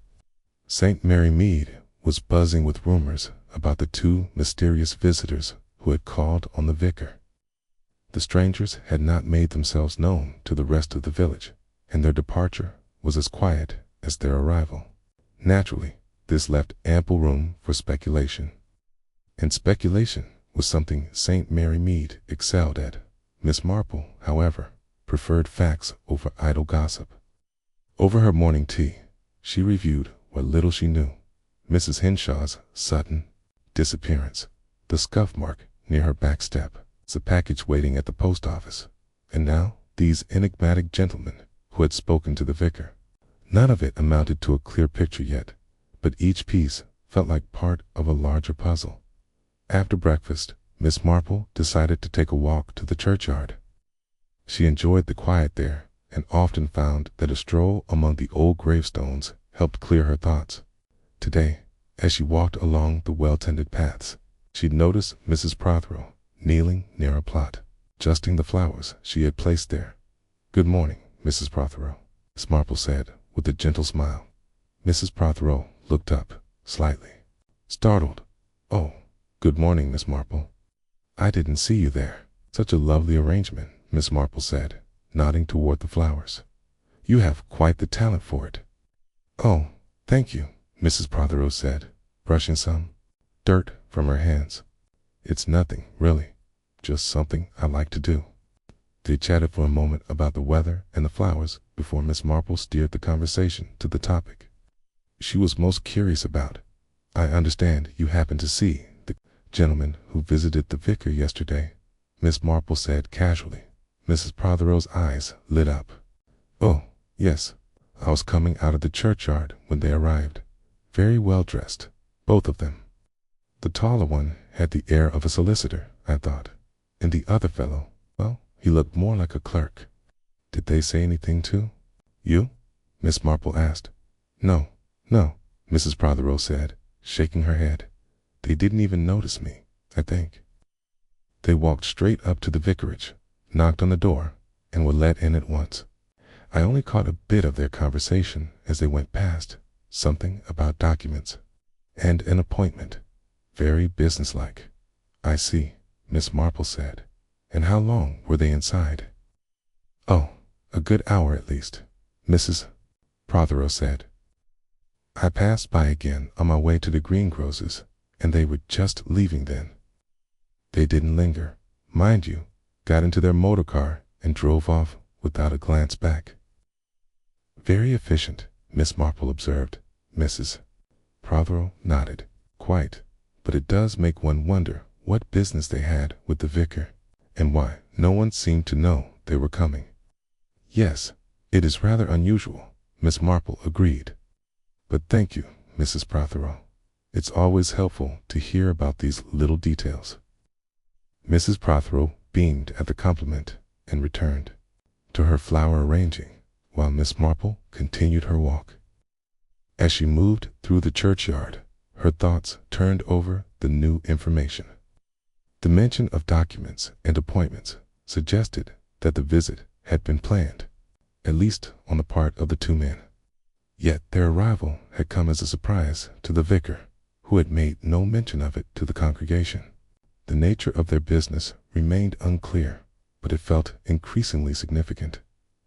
St. Mary Mead was buzzing with rumors about the 2 mysterious visitors who had called on the vicar. The strangers had not made themselves known to the rest of the village, and their departure was as quiet as their arrival. Naturally, this left ample room for speculation. And speculation was something St. Mary Mead excelled at. MissMarple, however, preferred facts over idle gossip. Over her morning tea, she reviewed what little she knew. Mrs. Henshaw's sudden disappearance, the scuff mark near her back step, the package waiting at the post office, and now these enigmatic gentlemen who had spoken to the vicar. None of it amounted to a clear picture yet, but each piece felt like part of a larger puzzle. After breakfast, MissMarple decided to take a walk to the churchyard. She enjoyed the quiet there and often found that a stroll among the old gravestones helped clear her thoughts. Today, as she walked along the well-tended paths, she noticed Mrs. Prothero kneeling near a plot, adjusting the flowers she had placed there. "Good morning, Mrs. Prothero," MissMarple said with a gentle smile. Mrs. Prothero looked up, slightly startled. "Oh, good morning, MissMarple. I didn't see you there." "Such a lovely arrangement," MissMarple said, nodding toward the flowers. "You have quite the talent for it." "Oh, thank you," Mrs. Prothero said, brushing some dirt from her hands. "It's nothing, really, just something I like to do." They chatted for a moment about the weather and the flowers before MissMarple steered the conversation to the topic she was most curious about. "I understand you happened to see the gentleman who visited the vicar yesterday," MissMarple said casually. Mrs. Prothero's eyes lit up. "Oh, yes. I was coming out of the churchyard when they arrived. Very well dressed, both of them. The taller one had the air of a solicitor, I thought, and the other fellow, well, he looked more like a clerk." "Did they say anything to you?" MissMarple asked. No, Mrs. Prothero said, shaking her head. "They didn't even notice me, I think. They walked straight up to the vicarage, knocked on the door, and were let in at once. I only caught a bit of their conversation as they went past, something about documents and an appointment. Very businesslike." "I see," MissMarple said. "And how long were they inside?" "Oh, a good hour at least," Mrs. Prothero said. "I passed by again on my way to the greengrocer's, and they were just leaving then. They didn't linger, mind you, got into their motor car and drove off without a glance back." "Very efficient," MissMarple observed. Mrs. Prothero nodded. "Quite, but it does make one wonder what business they had with the vicar, and why no one seemed to know they were coming." "Yes, it is rather unusual," MissMarple agreed. "But thank you, Mrs. Prothero. It's always helpful to hear about these little details." Mrs. Prothero beamed at the compliment and returned, to her flower arranging, while Miss Marple continued her walk. As she moved through the churchyard, her thoughts turned over the new information. The mention of documents and appointments suggested that the visit had been planned, at least on the part of the two men. Yet their arrival had come as a surprise to the vicar, who had made no mention of it to the congregation. The nature of their business remained unclear, but it felt increasingly significant.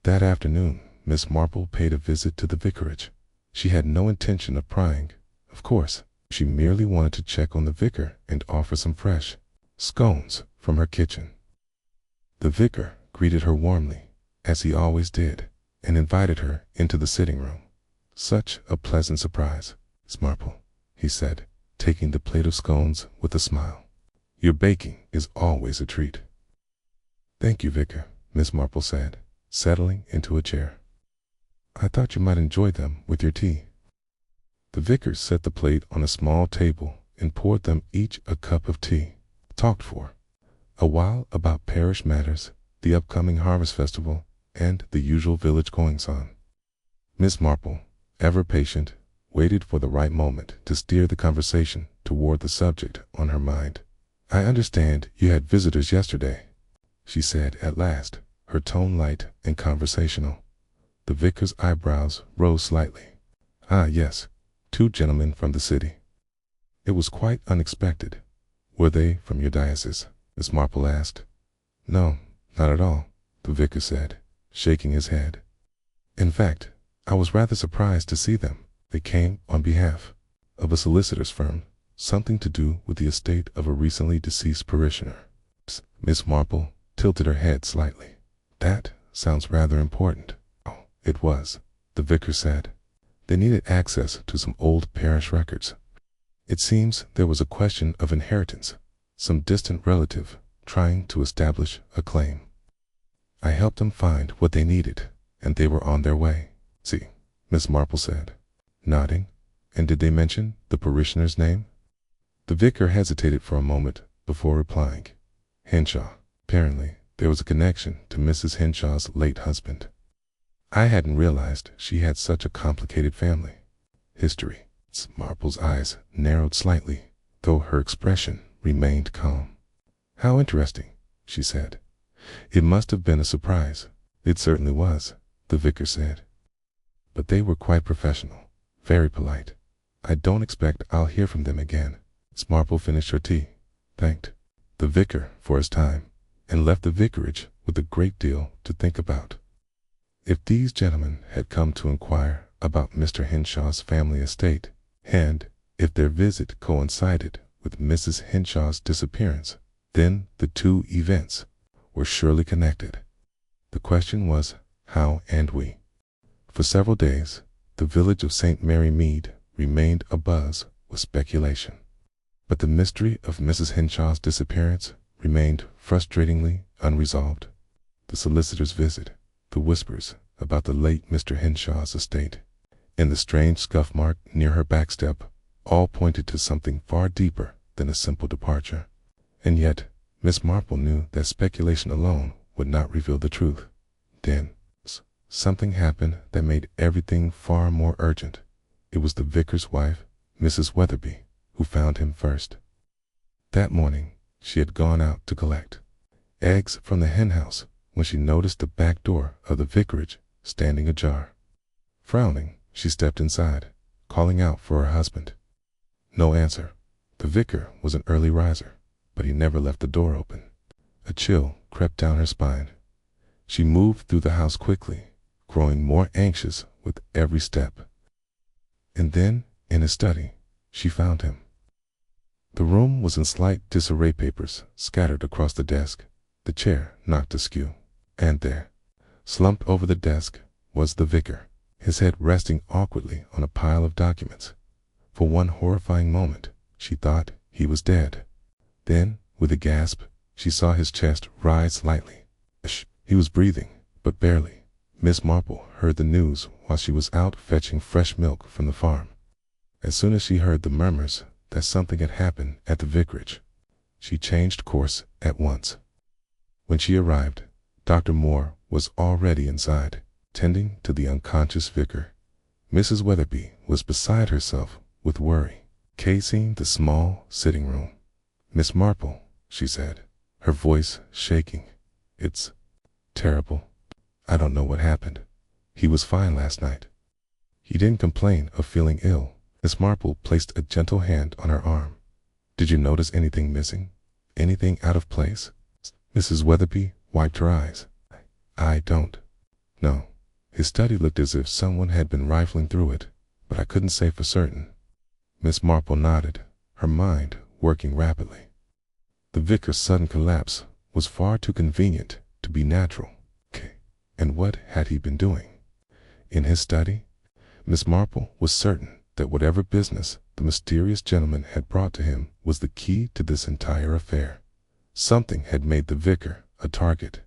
That afternoon, Miss Marple paid a visit to the vicarage. She had no intention of prying, of course. She merely wanted to check on the vicar and offer some fresh scones from her kitchen. The vicar greeted her warmly, as he always did, and invited her into the sitting room. "Such a pleasant surprise, Miss Marple," he said, taking the plate of scones with a smile. "Your baking is always a treat." "Thank you, Vicar," Miss Marple said, settling into a chair. "I thought you might enjoy them with your tea." The vicar set the plate on a small table and poured them each a cup of tea. Talked for a while about parish matters, the upcoming harvest festival, and the usual village goings-on. Miss Marple, ever patient, waited for the right moment to steer the conversation toward the subject on her mind. "I understand you had visitors yesterday," she said at last, her tone light and conversational. The vicar's eyebrows rose slightly. "Ah, yes, 2 gentlemen from the city." "It was quite unexpected. Were they from your diocese?" Miss Marple asked. "No, not at all," the vicar said, shaking his head. "In fact, I was rather surprised to see them. They came on behalf of a solicitor's firm, something to do with the estate of a recently deceased parishioner." Miss Marple tilted her head slightly. "That sounds rather important." "Oh, it was," the vicar said. "They needed access to some old parish records. It seems there was a question of inheritance, some distant relative trying to establish a claim. I helped them find what they needed, and they were on their way." "See," Miss Marple said, nodding. "And did they mention the parishioner's name?" The vicar hesitated for a moment before replying. "Henshaw. Apparently, there was a connection to Mrs. Henshaw's late husband. I hadn't realized she had such a complicated family history." Miss Marple's eyes narrowed slightly, though her expression remained calm. "How interesting," she said. "It must have been a surprise." "It certainly was," the vicar said. "But they were quite professional, very polite. I don't expect I'll hear from them again." Miss Marple finished her tea, thanked the vicar for his time, and left the vicarage with a great deal to think about. If these gentlemen had come to inquire about Mr. Henshaw's family estate, and if their visit coincided with Mrs. Henshaw's disappearance, then the two events were surely connected. The question was how and we. For several days, the village of St. Mary Mead remained abuzz with speculation. But the mystery of Mrs. Henshaw's disappearance remained frustratingly unresolved. The solicitor's visit, the whispers about the late Mr. Henshaw's estate, and the strange scuff mark near her backstep all pointed to something far deeper than a simple departure. And yet, Miss Marple knew that speculation alone would not reveal the truth. Then, something happened that made everything far more urgent. It was the vicar's wife, Mrs. Weatherby, who found him first. That morning, she had gone out to collect eggs from the henhouse when she noticed the back door of the vicarage standing ajar. Frowning, she stepped inside, calling out for her husband. No answer. The vicar was an early riser, but he never left the door open. A chill crept down her spine. She moved through the house quickly, growing more anxious with every step. And then, in his study, she found him. The room was in slight disarray, papers scattered across the desk, the chair knocked askew. And there, slumped over the desk, was the vicar, his head resting awkwardly on a pile of documents. For one horrifying moment, she thought he was dead. Then, with a gasp, she saw his chest rise slightly. He was breathing, but barely. Miss Marple heard the news while she was out fetching fresh milk from the farm. As soon as she heard the murmurs that something had happened at the vicarage, she changed course at once. When she arrived, Dr. Moore was already inside, tending to the unconscious vicar. Mrs. Weatherby was beside herself with worry, casing the small sitting room. "Miss Marple," she said, her voice shaking. "It's terrible. I don't know what happened. He was fine last night. He didn't complain of feeling ill." Miss Marple placed a gentle hand on her arm. "Did you notice anything missing? Anything out of place?" Mrs. Weatherby wiped her eyes. "I don't. No. His study looked as if someone had been rifling through it, but I couldn't say for certain." Miss Marple nodded, her mind working rapidly. The vicar's sudden collapse was far too convenient to be natural. And what had he been doing? In his study? Miss Marple was certain that whatever business the mysterious gentleman had brought to him was the key to this entire affair. Something had made the vicar a target.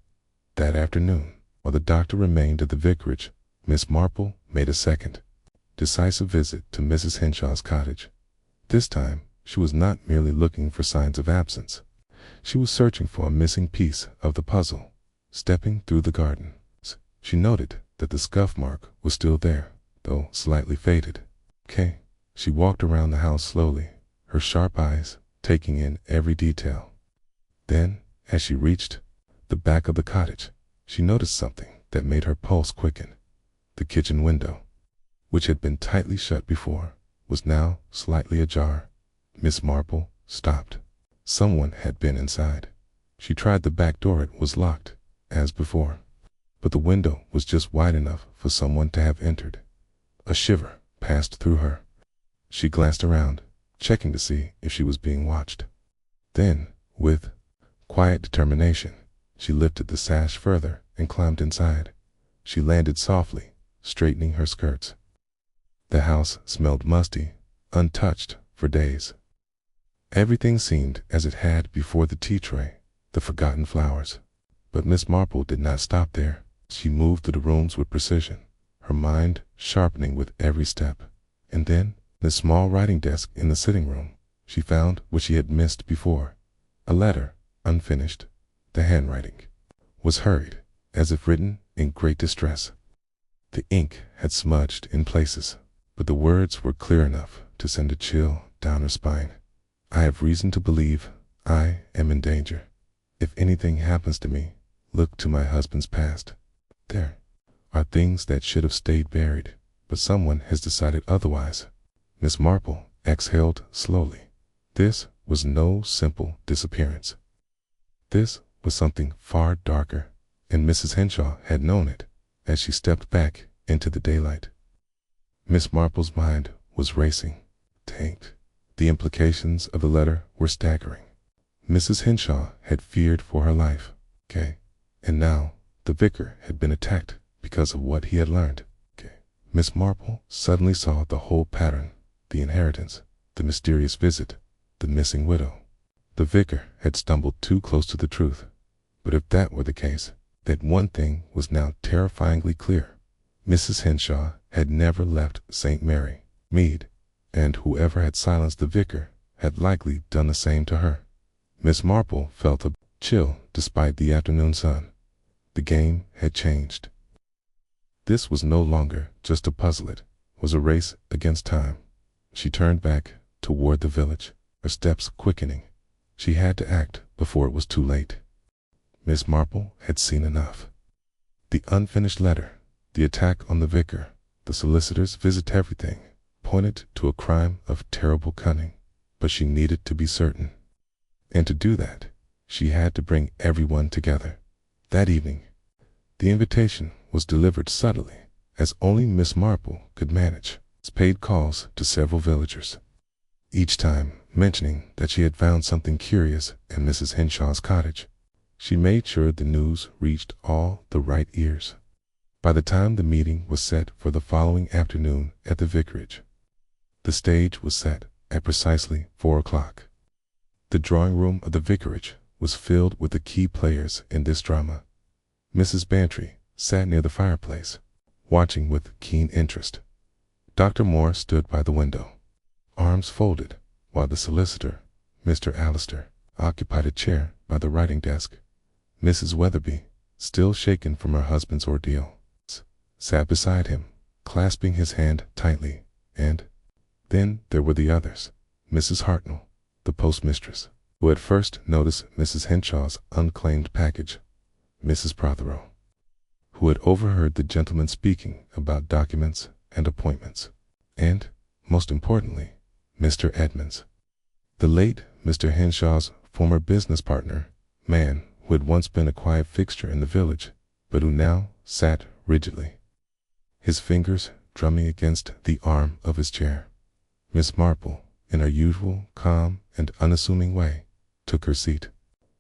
That afternoon, while the doctor remained at the vicarage, Miss Marple made a second, decisive visit to Mrs. Henshaw's cottage. This time, she was not merely looking for signs of absence. She was searching for a missing piece of the puzzle. Stepping through the garden, she noted that the scuff mark was still there, though slightly faded. She walked around the house slowly, her sharp eyes taking in every detail. Then, as she reached the back of the cottage, she noticed something that made her pulse quicken. The kitchen window, which had been tightly shut before, was now slightly ajar. Miss Marple stopped. Someone had been inside. She tried the back door. It was locked, as before, but the window was just wide enough for someone to have entered. A shiver passed through her. She glanced around, checking to see if she was being watched. Then, with quiet determination, she lifted the sash further and climbed inside. She landed softly, straightening her skirts. The house smelled musty, untouched for days. Everything seemed as it had before the tea tray, the forgotten flowers. But Miss Marple did not stop there. She moved through the rooms with precision, her mind sharpening with every step. And then, in the small writing desk in the sitting room, she found what she had missed before. A letter, unfinished. The handwriting was hurried, as if written in great distress. The ink had smudged in places, but the words were clear enough to send a chill down her spine. "I have reason to believe I am in danger. If anything happens to me, look to my husband's past. There are things that should have stayed buried, but someone has decided otherwise." Miss Marple exhaled slowly. This was no simple disappearance. This was something far darker, and Mrs. Henshaw had known it as she stepped back into the daylight. Miss Marple's mind was racing. The implications of the letter were staggering. Mrs. Henshaw had feared for her life, and now the vicar had been attacked because of what he had learned. Miss Marple suddenly saw the whole pattern: the inheritance, the mysterious visit, the missing widow. The vicar had stumbled too close to the truth. But if that were the case, then one thing was now terrifyingly clear. Mrs. Henshaw had never left St. Mary Mead, and whoever had silenced the vicar had likely done the same to her. Miss Marple felt a chill despite the afternoon sun. The game had changed. This was no longer just a puzzle, it was a race against time. She turned back toward the village, her steps quickening. She had to act before it was too late. Miss Marple had seen enough. The unfinished letter, the attack on the vicar, the solicitor's visit, everything pointed to a crime of terrible cunning. But she needed to be certain. And to do that, she had to bring everyone together. That evening, the invitation was delivered subtly, as only Miss Marple could manage. Paid calls to several villagers, each time mentioning that she had found something curious in Mrs. Henshaw's cottage. She made sure the news reached all the right ears. By the time the meeting was set for the following afternoon at the vicarage, the stage was set at precisely 4 o'clock. The drawing room of the vicarage was filled with the key players in this drama. Mrs. Bantry sat near the fireplace, watching with keen interest. Dr. Moore stood by the window, arms folded, while the solicitor, Mr. Allister, occupied a chair by the writing desk. Mrs. Weatherby still shaken from her husband's ordeal, sat beside him, clasping his hand tightly. And then there were the others. Mrs. Hartnell, the postmistress, who had first noticed Mrs. Henshaw's unclaimed package, Mrs. Prothero, who had overheard the gentleman speaking about documents and appointments, and, most importantly, Mr. Edmonds, the late Mr. Henshaw's former business partner, man who had once been a quiet fixture in the village, but who now sat rigidly, his fingers drumming against the arm of his chair. MissMarple, in her usual calm and unassuming way, took her seat.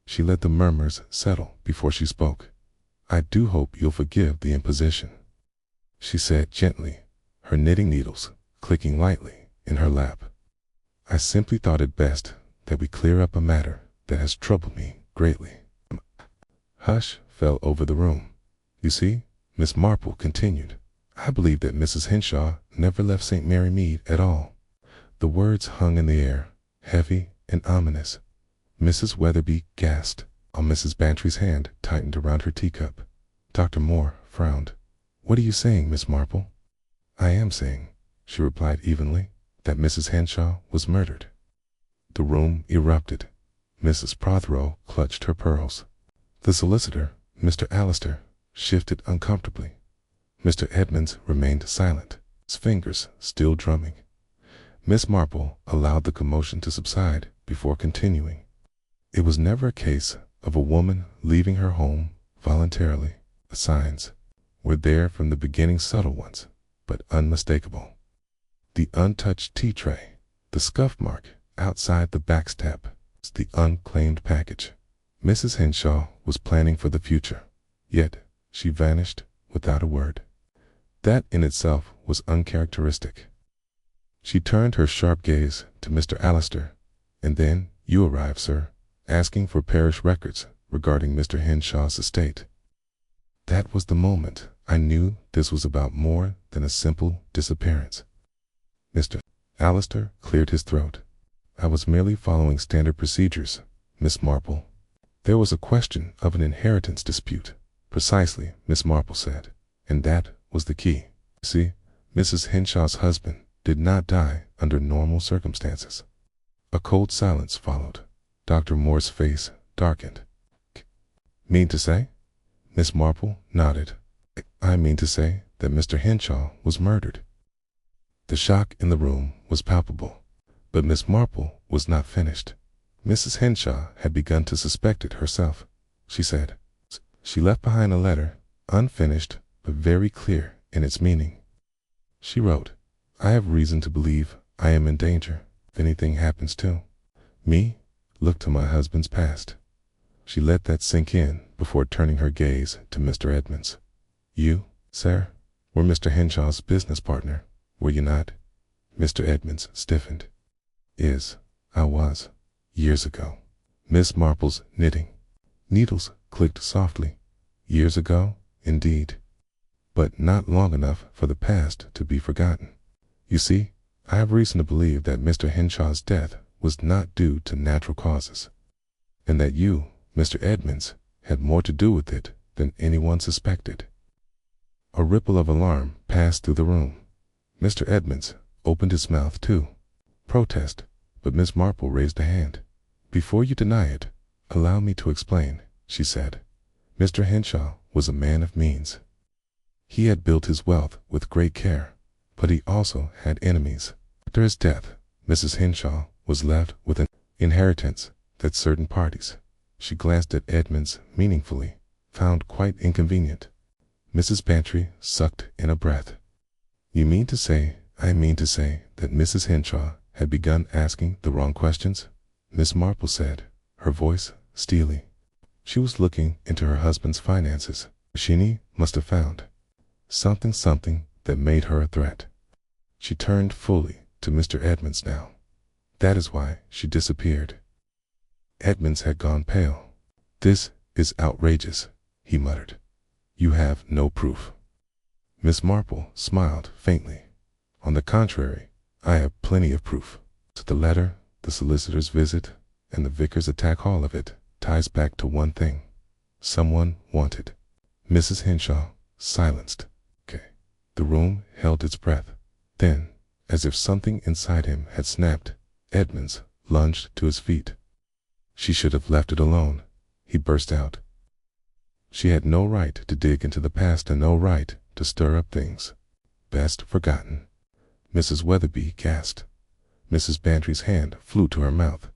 She let the murmurs settle before she spoke. "I do hope you'll forgive the imposition," she said gently, her knitting needles clicking lightly in her lap. "I simply thought it best that we clear up a matter that has troubled me greatly." Hush fell over the room. "You see," MissMarple continued, "I believe that Mrs. Henshaw never left St. Mary Mead at all." The words hung in the air, heavy and ominous. Mrs. Weatherby gasped, while Mrs. Bantry's hand tightened around her teacup. Dr. Moore frowned. "What are you saying, MissMarple?" "I am saying," she replied evenly, "that Mrs. Henshaw was murdered." The room erupted. Mrs. Prothero clutched her pearls. The solicitor, Mr. Allister, shifted uncomfortably. Mr. Edmonds remained silent, his fingers still drumming. MissMarple allowed the commotion to subside before continuing. "It was never a case of a woman leaving her home voluntarily. The signs were there from the beginning, subtle ones, but unmistakable. The untouched tea tray, the scuff mark outside the backstap, the unclaimed package. Mrs. Henshaw was planning for the future, yet she vanished without a word. That in itself was uncharacteristic." She turned her sharp gaze to Mr. Allister. "And then you arrived, sir, asking for parish records regarding Mr. Henshaw's estate. That was the moment I knew this was about more than a simple disappearance." Mr. Allister cleared his throat. "I was merely following standard procedures, MissMarple. There was a question of an inheritance dispute." "Precisely," MissMarple said, "and that was the key. See, Mrs. Henshaw's husband did not die under normal circumstances." A cold silence followed. Dr. Moore's face darkened. "Mean to say?" MissMarple nodded. "I mean to say that Mr. Henshaw was murdered." The shock in the room was palpable, but MissMarple was not finished. Mrs. Henshaw had begun to suspect it herself, she said. "She left behind a letter, unfinished but very clear in its meaning. She wrote, 'I have reason to believe I am in danger if anything happens to me. Look to my husband's past.'" She let that sink in before turning her gaze to Mr. Edmonds. "You, sir, were Mr. Henshaw's business partner, were you not?" Mr. Edmonds stiffened. I was, years ago." MissMarple's knitting needles clicked softly. "Years ago, indeed. But not long enough for the past to be forgotten. You see, I have reason to believe that Mr. Henshaw's death was not due to natural causes, and that you, Mr. Edmonds, had more to do with it than anyone suspected." A ripple of alarm passed through the room. Mr. Edmonds opened his mouth to protest, but MissMarple raised a hand. "Before you deny it, allow me to explain," she said. "Mr. Henshaw was a man of means. He had built his wealth with great care, but he also had enemies. After his death, Mrs. Henshaw was left with an inheritance that certain parties," she glanced at Edmonds meaningfully, "found quite inconvenient." Mrs. Bantry sucked in a breath. "You mean to say," "I mean to say that Mrs. Henshaw had begun asking the wrong questions," MissMarple said, her voice steely. "She was looking into her husband's finances. She must have found something that made her a threat." She turned fully to Mr. Edmonds now. "That is why she disappeared." Edmonds had gone pale. "This is outrageous," he muttered. "You have no proof." MissMarple smiled faintly. "On the contrary, I have plenty of proof. The letter, the solicitor's visit, and the vicar's attack, all of it ties back to one thing. Someone wanted Mrs. Henshaw silenced. Okay. The room held its breath. Then, as if something inside him had snapped, Edmonds lunged to his feet. She should have left it alone, he burst out. She had no right to dig into the past and no right to stir up things best forgotten. Mrs. Weatherby gasped. Mrs. Bantry's hand flew to her mouth.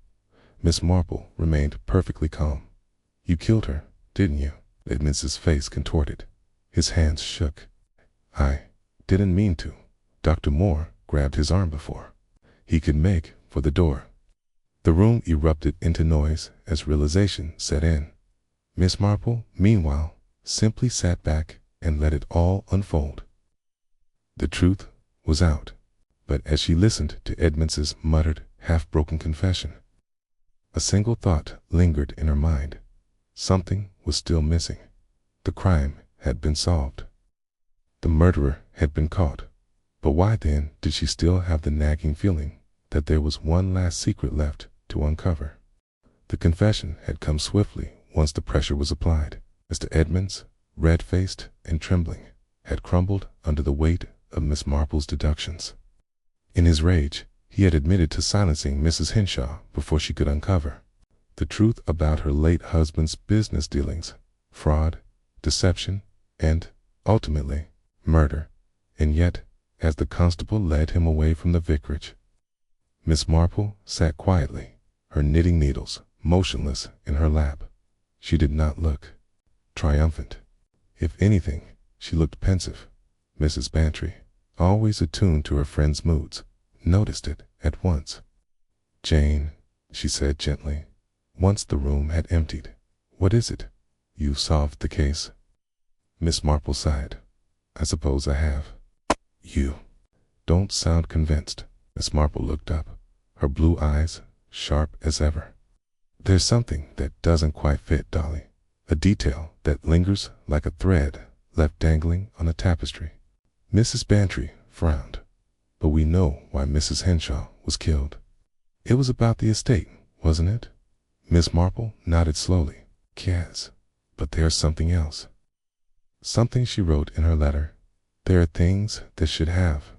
MissMarple remained perfectly calm. You killed her, didn't you? Edmonds' face contorted. His hands shook. I didn't mean to. Dr. Moore grabbed his arm before he could make for the door. The room erupted into noise as realization set in. MissMarple, meanwhile, simply sat back and let it all unfold. The truth was out, but as she listened to Edmonds' muttered, half-broken confession, a single thought lingered in her mind. Something was still missing. The crime had been solved. The murderer had been caught. But why then did she still have the nagging feeling that there was one last secret left to uncover? The confession had come swiftly once the pressure was applied. Mr. Edmonds, red-faced and trembling, had crumbled under the weight of MissMarple's deductions. In his rage, he had admitted to silencing Mrs. Henshaw before she could uncover the truth about her late husband's business dealings, fraud, deception, and, ultimately, murder. And yet, as the constable led him away from the vicarage, MissMarple sat quietly, her knitting needles motionless in her lap. She did not look triumphant. If anything, she looked pensive. Mrs. Bantry, always attuned to her friend's moods, noticed it at once. Jane, she said gently, once the room had emptied. What is it? You've solved the case? MissMarple sighed. I suppose I have. You don't sound convinced. MissMarple looked up, her blue eyes sharp as ever. There's something that doesn't quite fit, Dolly. A detail that lingers like a thread left dangling on a tapestry. Mrs. Bantry frowned. But we know why Mrs. Henshaw was killed. It was about the estate, wasn't it? MissMarple nodded slowly. Yes, but there's something else. Something she wrote in her letter. There are things that should have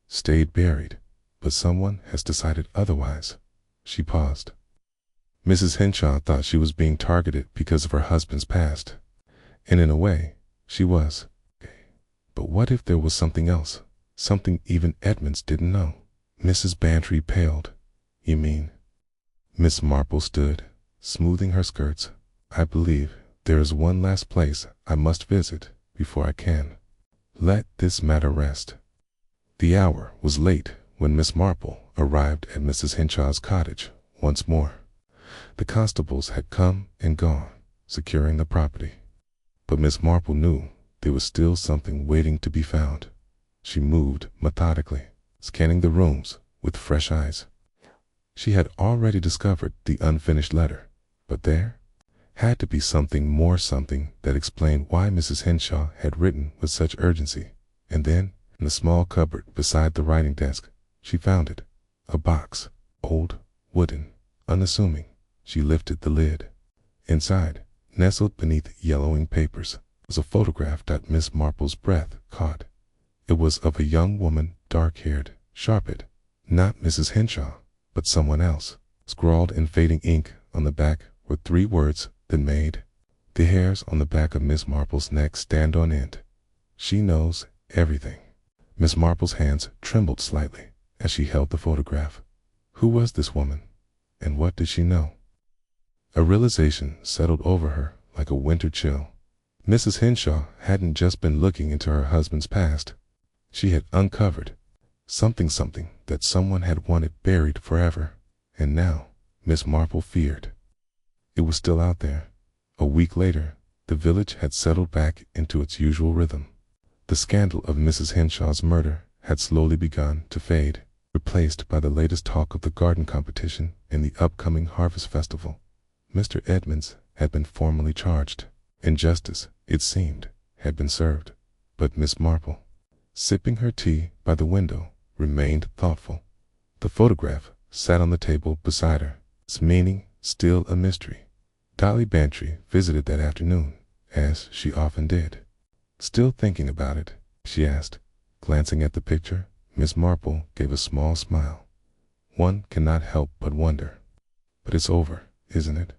stayed buried, but someone has decided otherwise. She paused. Mrs. Henshaw thought she was being targeted because of her husband's past, and in a way, she was. But what if there was something else, something even Edmonds didn't know? Mrs. Bantry paled. You mean? MissMarple stood, smoothing her skirts. I believe there is one last place I must visit before I can let this matter rest. The hour was late when MissMarple arrived at Mrs. Henshaw's cottage once more. The constables had come and gone, securing the property. But MissMarple knew there was still something waiting to be found. She moved methodically, scanning the rooms with fresh eyes. She had already discovered the unfinished letter, but there had to be something more, something that explained why Mrs. Henshaw had written with such urgency. And then, in the small cupboard beside the writing desk, she found it. A box, old, wooden, unassuming. She lifted the lid. Inside, nestled beneath yellowing papers, was a photograph that MissMarple's breath caught. It was of a young woman, dark-haired, sharp-eyed. Not Mrs. Henshaw, but someone else. Scrawled in fading ink on the back were 3 words that made the hairs on the back of MissMarple's neck stand on end. She knows everything. MissMarple's hands trembled slightly as she held the photograph. Who was this woman, and what did she know? A realization settled over her like a winter chill. Mrs. Henshaw hadn't just been looking into her husband's past. She had uncovered something that someone had wanted buried forever. And now, MissMarple feared it was still out there. A week later, the village had settled back into its usual rhythm. The scandal of Mrs. Henshaw's murder had slowly begun to fade, replaced by the latest talk of the garden competition and the upcoming harvest festival. Mr. Edmonds had been formally charged, and justice, it seemed, had been served. But MissMarple, sipping her tea by the window, remained thoughtful. The photograph sat on the table beside her, its meaning still a mystery. Dolly Bantry visited that afternoon, as she often did. Still thinking about it? She asked, glancing at the picture. Miss Marple gave a small smile. One cannot help but wonder. But it's over, isn't it?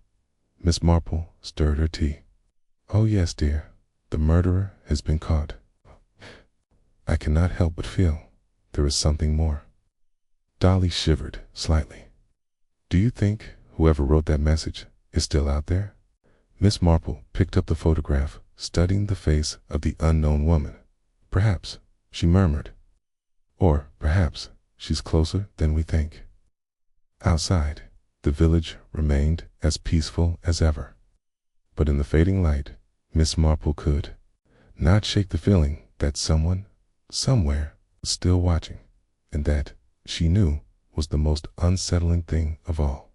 Miss Marple stirred her tea. Oh yes, dear. The murderer has been caught. I cannot help but feel there is something more. Dolly shivered slightly. Do you think whoever wrote that message is still out there? Miss Marple picked up the photograph, studying the face of the unknown woman. Perhaps, she murmured. Or perhaps she's closer than we think. Outside, the village remained as peaceful as ever. But in the fading light, Miss Marple could not shake the feeling that someone, somewhere, was still watching, and that, she knew, was the most unsettling thing of all.